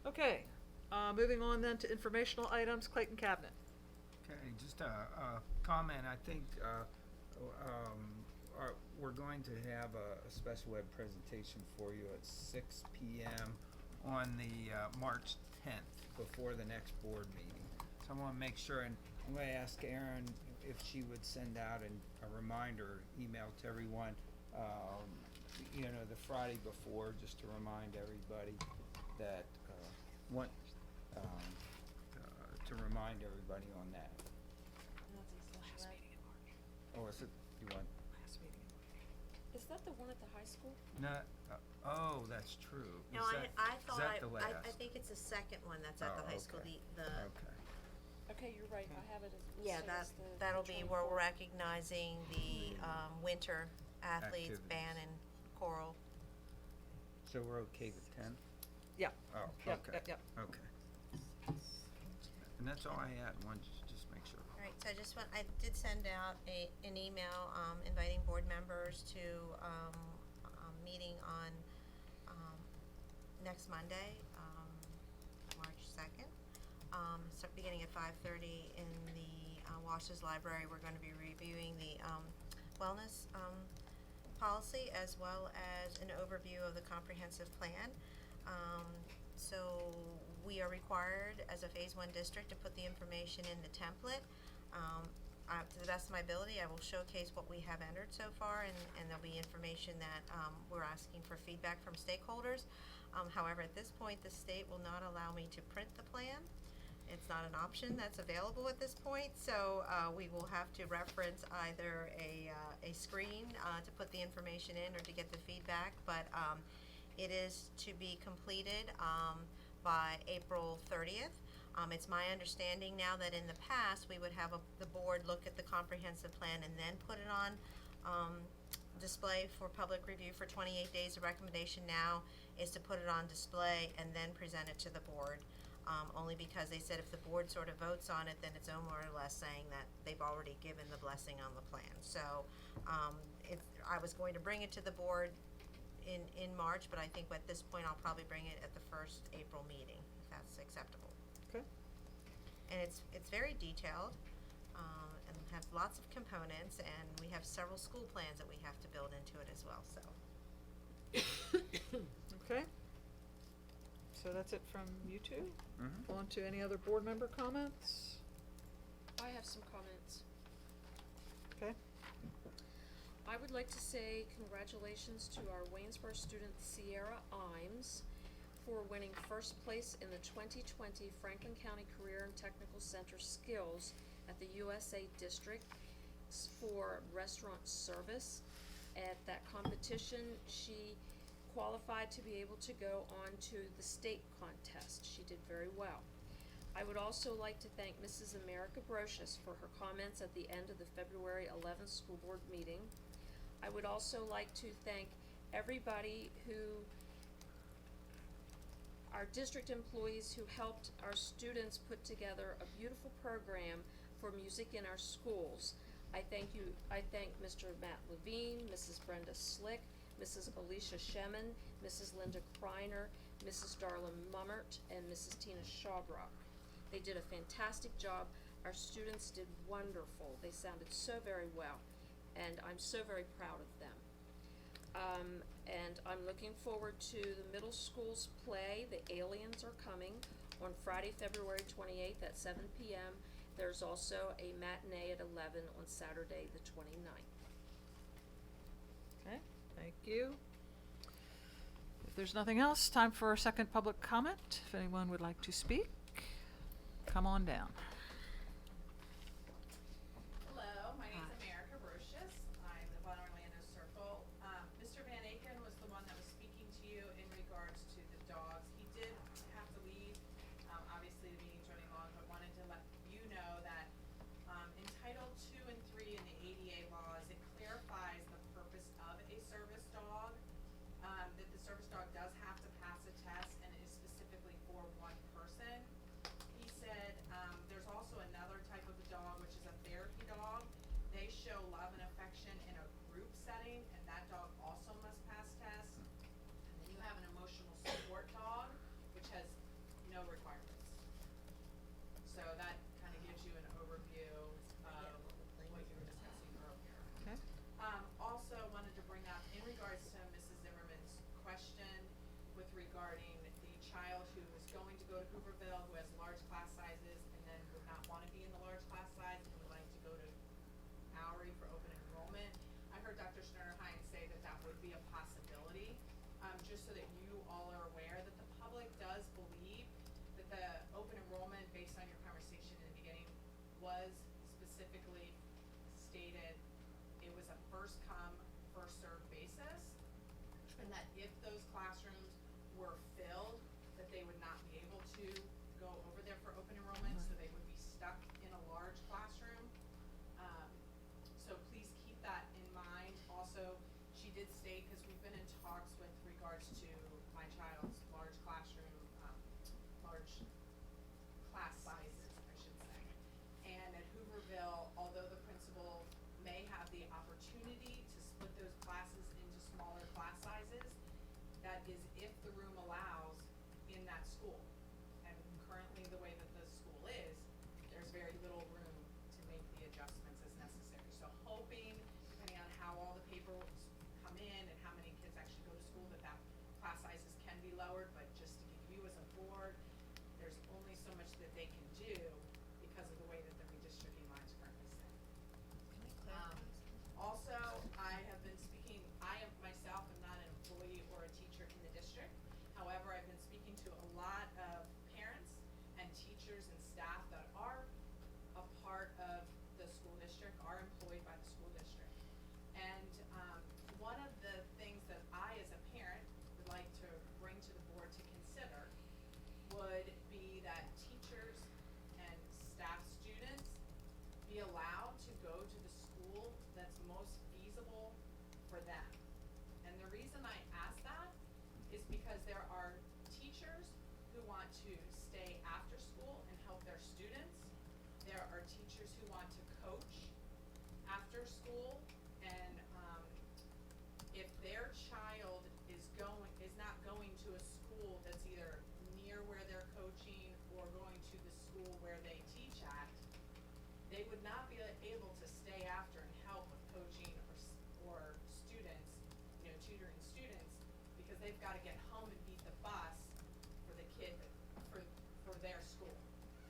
Okay, moving on then to informational items, Clayton Cabinet. Okay, just a comment. I think we're going to have a special web presentation for you at 6 p.m. on the March 10th before the next board meeting. So I want to make sure, and I'm going to ask Erin if she would send out a reminder email to everyone, the Friday before, just to remind everybody that to remind everybody on that. Last meeting in March. Oh, is it? You want? Last meeting in March. Is that the one at the high school? No. Oh, that's true. No, I Is thought, that the last? I think it's the second one that's at the Oh, high school, okay. the Okay. Okay, you're right. I have it as. yeah, that'll be where we're recognizing the, winter athletes, Activities. band and choral. So we're okay with 10? Yeah. Oh, Yep, okay. yep, yep. Okay. And that's all I had. Wanted to just make sure. All right, so I did send out an email, inviting board members to, meeting on, next Monday, March 2nd. beginning at 5:30 in the Wash's Library. We're going to be reviewing the wellness policy as well as an overview of the comprehensive plan. So we are required as a Phase 1 district to put the information in the template. To the best of my ability, I will showcase what we have entered so far, and there'll be information that we're asking for feedback from stakeholders. However, at this point, the state will not allow me to print the plan. It's not an option that's available at this point, so we will have to reference either a screen to put the information in or to get the feedback, but it is to be completed by April 30th. It's my understanding now that in the past, we would have the board look at the comprehensive plan and then put it on display for public review for 28 days. The recommendation now is to put it on display and then present it to the board. Only because they said if the board sort of votes on it, then it's more or less saying that they've already given the blessing on the plan. So, I was going to bring it to the board in March, but I think at this point I'll probably bring it at the first April meeting, if that's acceptable. Okay. And it's very detailed, and has lots of components, and we have several school plans that we have to build into it as well, so. Okay. So that's it from you two? Mhm. On to any other board member comments? I have some comments. Okay. I would like to say congratulations to our Waynesboro student Sierra Imes for winning first place in the 2020 Franklin County Career and Technical Center Skills at the USA District for restaurant service. At that competition, she qualified to be able to go on to the state contest. She did very well. I would also like to thank Mrs. America Brocious for her comments at the end of the February 11th school board meeting. I would also like to thank everybody our district employees who helped our students put together a beautiful program for music in our schools. I thank Mr. Matt Levine, Mrs. Brenda Slick, Mrs. Alicia Shemin, Mrs. Linda Kreiner, Mrs. Darla Mummert, and Mrs. Tina Shawbrock. They did a fantastic job. Our students did wonderful. They sounded so very well, and I'm so very proud of them. And I'm looking forward to the middle school's play, The Aliens Are Coming, on Friday, February 28th at 7 p.m. There's also a matinee at 11 on Saturday, the 29th. Okay, thank you. If there's nothing else, time for a second public comment. If anyone would like to speak, come on down. Hello, my name is America Brocious. I live on Orlando Circle. Mr. Van Aken was the one that was speaking to you in regards to the dogs. He did have to leave. Obviously the meeting's running long, but wanted to let you know that in Title 2 and 3 in the ADA laws, it clarifies the purpose of a service dog. That the service dog does have to pass a test and is specifically for one person. He said there's also another type of a dog, which is a therapy dog. They show love and affection in a group setting, and that dog also must pass tests. And then you have an emotional support dog, which has no requirements. So that kind of gives you an overview of what you were discussing earlier. Okay. Also wanted to bring up in regards to Mrs. Zimmerman's question with regarding the child who is going to go to Hooverville, who has large class sizes, and then would not want to be in the large class size and would like to go to Bowery for open enrollment. I heard Dr. Schneiderheim say that that would be a possibility. Just so that you all are aware that the public does believe that the open enrollment, based on your conversation in the beginning, was specifically stated it was a first come, first served basis, and that if those classrooms were filled, that they would not be able to go over there for open enrollment, so they would be stuck in a large classroom. So please keep that in mind. Also, she did state, because we've been in talks with regards to my child's large classroom, large class sizes, I should say. And at Hooverville, although the principal may have the opportunity to split those classes into smaller class sizes, that is if the room allows in that school. And currently, the way that the very little room to make the adjustments as necessary. So hoping, depending on how all the paperwork come in and how many kids actually go to school, that class sizes can be lowered, but just to give you as a board, there's only so much that they can do because of the way that the redistricting lines currently sit. Also, I have been speaking, I am myself am not an employee or a teacher in the district. However, I've been speaking to a lot of parents and teachers and staff that are a part of the school district, are employed by the school district. And one of the things that I, as a parent, would like to bring to the board to consider would be that teachers and staff students be allowed to go to the school that's most feasible for them. And the reason I ask that is because there are teachers who want to stay after school and help their students. There are teachers who want to coach after school, and if their child is not going to a school that's either near where they're coaching or going to the school where they teach at, they would not be able to stay after and help with coaching or students, tutoring students, because they've got to get home and beat the bus for the kid for their school.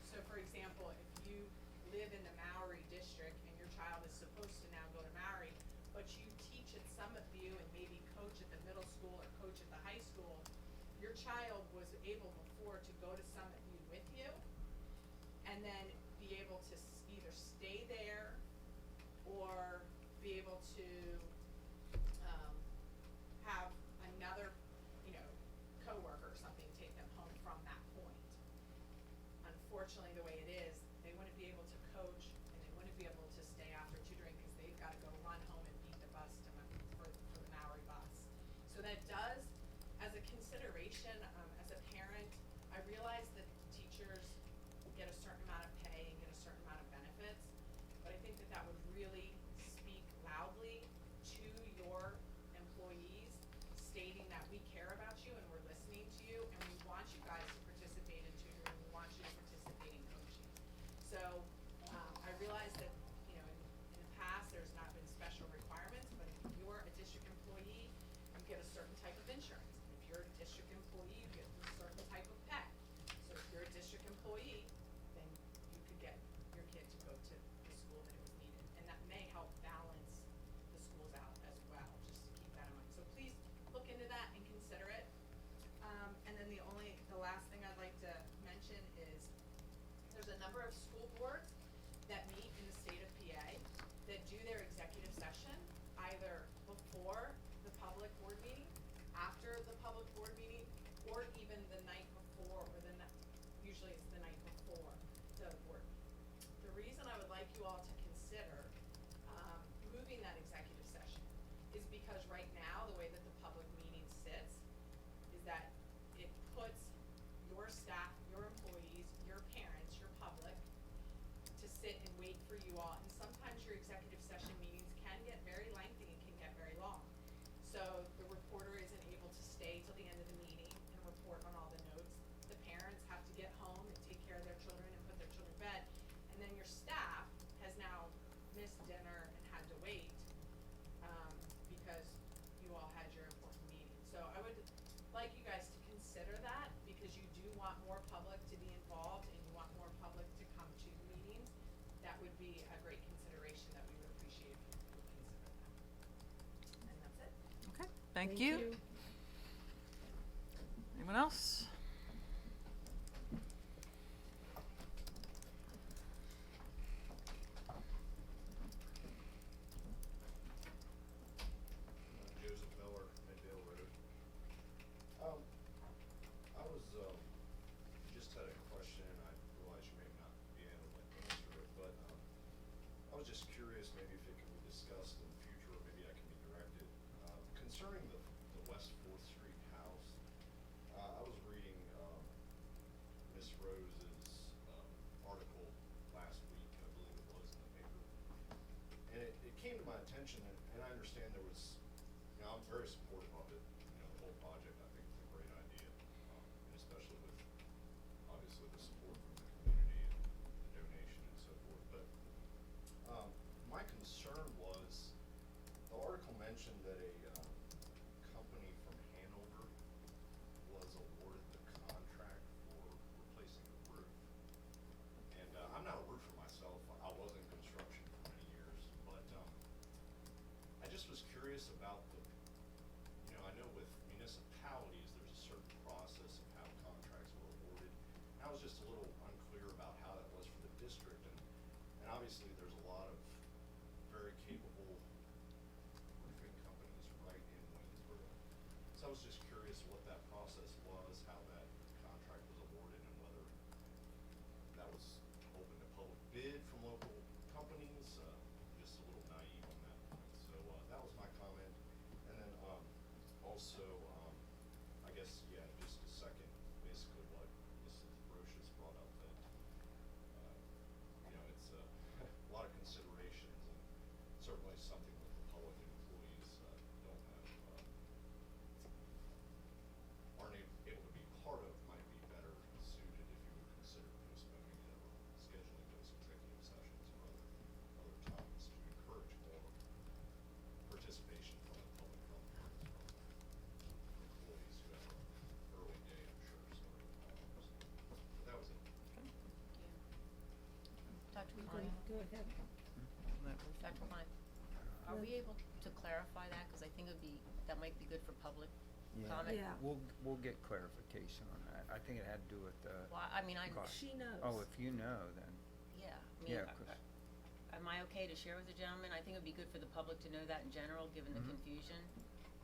So for example, if you live in the Maori district and your child is supposed to now go to Maori, but you teach at Summit View and maybe coach at the middle school or coach at the high school, your child was able before to go to Summit View with you and then be able to either stay there or be able to have another, coworker or something take them home from that point. Unfortunately, the way it is, they wouldn't be able to coach and they wouldn't be able to stay after tutoring because they've got to go run home and beat the bus for the Maori bus. So that does, as a consideration, as a parent, I realize that teachers get a certain amount of pay and get a certain amount of benefits, but I think that would really speak loudly to your employees, stating that we care about you and we're listening to you and we want you guys to participate in tutoring, we want you to participate in coaching. So I realize that in the past there's not been special requirements, but if you're a district employee, you get a certain type of insurance. And if you're a district employee, you get a certain type of pay. So if you're a district employee, then you could get your kid to go to the school that it was needed. And that may help balance the schools out as well, just to keep that in mind. So please look into that and consider it. And then the last thing I'd like to mention is there's a number of school boards that meet in the state of PA that do their executive session either before the public board meeting, after the public board meeting, or even the night before, or usually it's the night before the board meeting. The reason I would like you all to consider moving that executive session is because right now, the way that the public meeting sits is that it puts your staff, your employees, your parents, your public to sit and wait for you all. And sometimes your executive session meetings can get very lengthy and can get very long. So the reporter isn't able to stay till the end of the meeting and report on all the notes. The parents have to get home and take care of their children and put their children to bed. And then your staff has now missed dinner and had to wait because you all had your important meeting. So I would like you guys to consider that because you do want more public to be involved and you want more public to come to the meetings. That would be a great consideration that we would appreciate if you would consider that. And that's it. Okay, thank you. Anyone else? Joseph Miller, Midvale Road. I was, just had a question, I realize you may not be able to answer it, but, I was just curious, maybe if it can be discussed in the future, or maybe I can be directed, concerning the West 4th Street house. I was reading, Miss Rose's, article last week, I believe it was in the paper. And it came to my attention, and I understand there was, I'm very supportive of it, the whole project, I think it's a great idea. And especially with, obviously, the support from the community and the donation and so My concern was, the article mentioned that a company from Hanover was awarded the contract for replacing the roof. And I'm not a roofer myself, I was in construction for many years, but I just was curious about the, I know with municipalities, there's a certain process of how contracts were awarded. And I was just a little unclear about how that was for the district, and obviously there's a lot of very capable roofing companies right in Waynesboro. So I was just curious what that process was, how that contract was awarded, and whether that was open to public bid from local companies, just a little naive on that point. So that was my comment. And then also, I guess, yeah, just a second, basically what Mrs. Brochus brought up, that, it's a lot of considerations, and certainly something that the public employees don't have, aren't able to be part of, might be better suited if you would consider postponing it or scheduling those executive sessions or other times to encourage more participation from the public health care as well. Employees who have an early day, I'm sure, starting at hours. But that was it. Dr. Go Klein? go ahead. Dr. Klein, are we able to clarify that? Cause I think that might be good for public comment. Yeah. We'll get clarification on that. I think it had to do with the. Well, I mean, cost. She knows. Oh, if you know, then, yeah, I mean, yeah, 'cause- am I okay to share with the gentleman? I think it'd be good for the public to know that in general, given the confusion.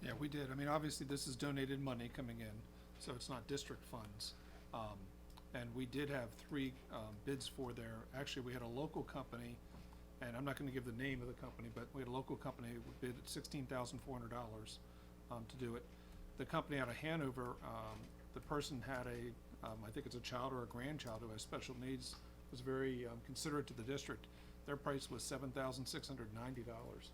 Yeah, we did. I mean, obviously, this is donated money coming in, so it's not district funds. And we did have 3 bids for there. Actually, we had a local company, and I'm not gonna give the name of the company, but we had a local company who bid at $16,400 to do it. The company out of Hanover, the person had I think it's a child or a grandchild who has special needs, was very considerate to the district. Their price was $7,690.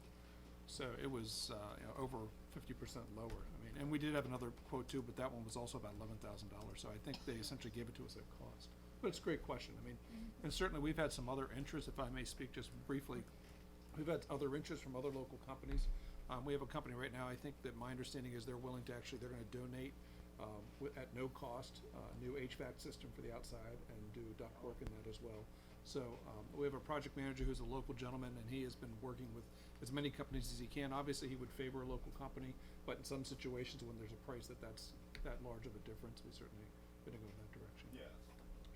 So it was, over 50% lower. I mean, and we did have another quote too, but that one was also about $11,000. So I think they essentially gave it to us at cost. But it's a great question. I mean, and certainly we've had some other interest, if I may speak just briefly. We've had other interest from other local companies. We have a company right now, I think that my understanding is they're willing to they're gonna donate, at no cost, new HVAC system for the outside and do ductwork in that as well. So, we have a project manager who's a local gentleman, and he has been working with as many companies as he can. Obviously, he would favor a local company, but in some situations when there's a price that's that large of a difference, we certainly gonna go in that direction. Yeah.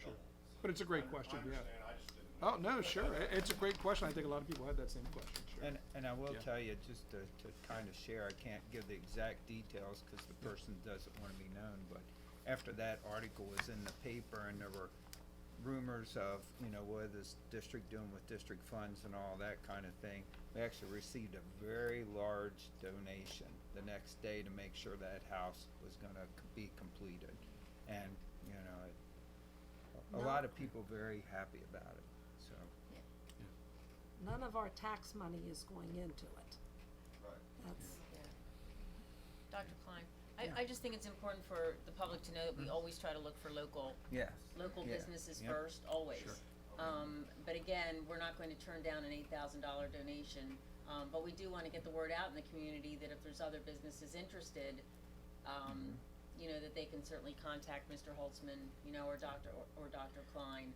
Sure. Double. But it's a great I question, yeah. understand, I just didn't know. Oh, no, sure. It's a great question. I think a lot of people had that same question, sure. And I will Yeah. tell you, just to kind of share, I can't give the exact details because the person doesn't want to be known, but after that article was in the paper and there were rumors of, what is district doing with district funds and all that kind of thing, we actually received a very large donation the next day to make sure that house was gonna be completed. And, a lot of people very happy about it, so. None of our tax money is going into it. Right. That's, Dr. Klein, Yeah. I just think it's important for the public to know that we always try to look for local Yes. local Yeah. businesses Yep. first, always. Sure. But again, we're not going to turn down an $8,000 donation, but we do wanna get the word out in the community that if there's other businesses interested, that they can certainly contact Mr. Holtzman, or Dr. Klein.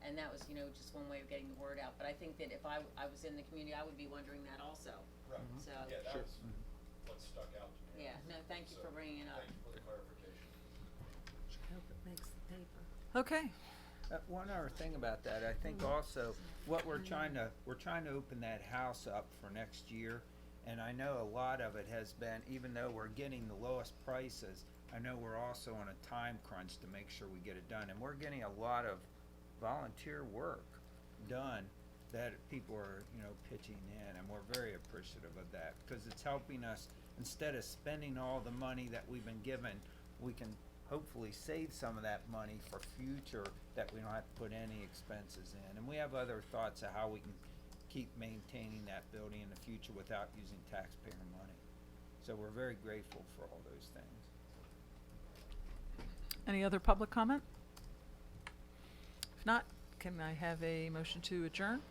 And that was, just one way of getting the word out, but I think that if I was in the community, I would be wondering that also. Right. So, Yeah, that Sure. was what stuck out to me. yeah, no, thank you for bringing it up. Thank you for the clarification. I hope it makes the paper. Okay, One other thing about that, I think also, what we're trying to open that house up for next year. And I know a lot of it has been, even though we're getting the lowest prices, I know we're also on a time crunch to make sure we get it done. And we're getting a lot of volunteer work done that people are, pitching in, and we're very appreciative of that, because it's helping us, instead of spending all the money that we've been given, we can hopefully save some of that money for future, that we don't have to put any expenses in. And we have other thoughts of how we can keep maintaining that building in the future without using taxpayer money. So we're very grateful for all those things. any other public comment? If not, can I have a motion to adjourn?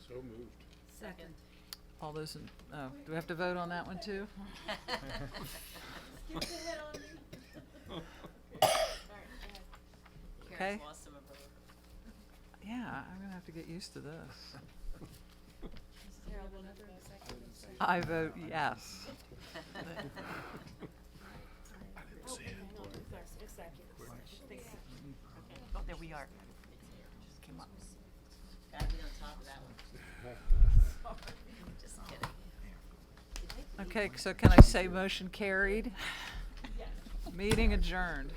So moved. Second. All those in, oh, do we have to vote on that one too? Okay. Karen's lost some of her. Yeah, I'm gonna have to get used to this. Is there another executive session? I vote yes. Oh, there we are. Just came up. Gotta be on top of that one. Just kidding. Okay, so can I say motion carried? Meeting adjourned.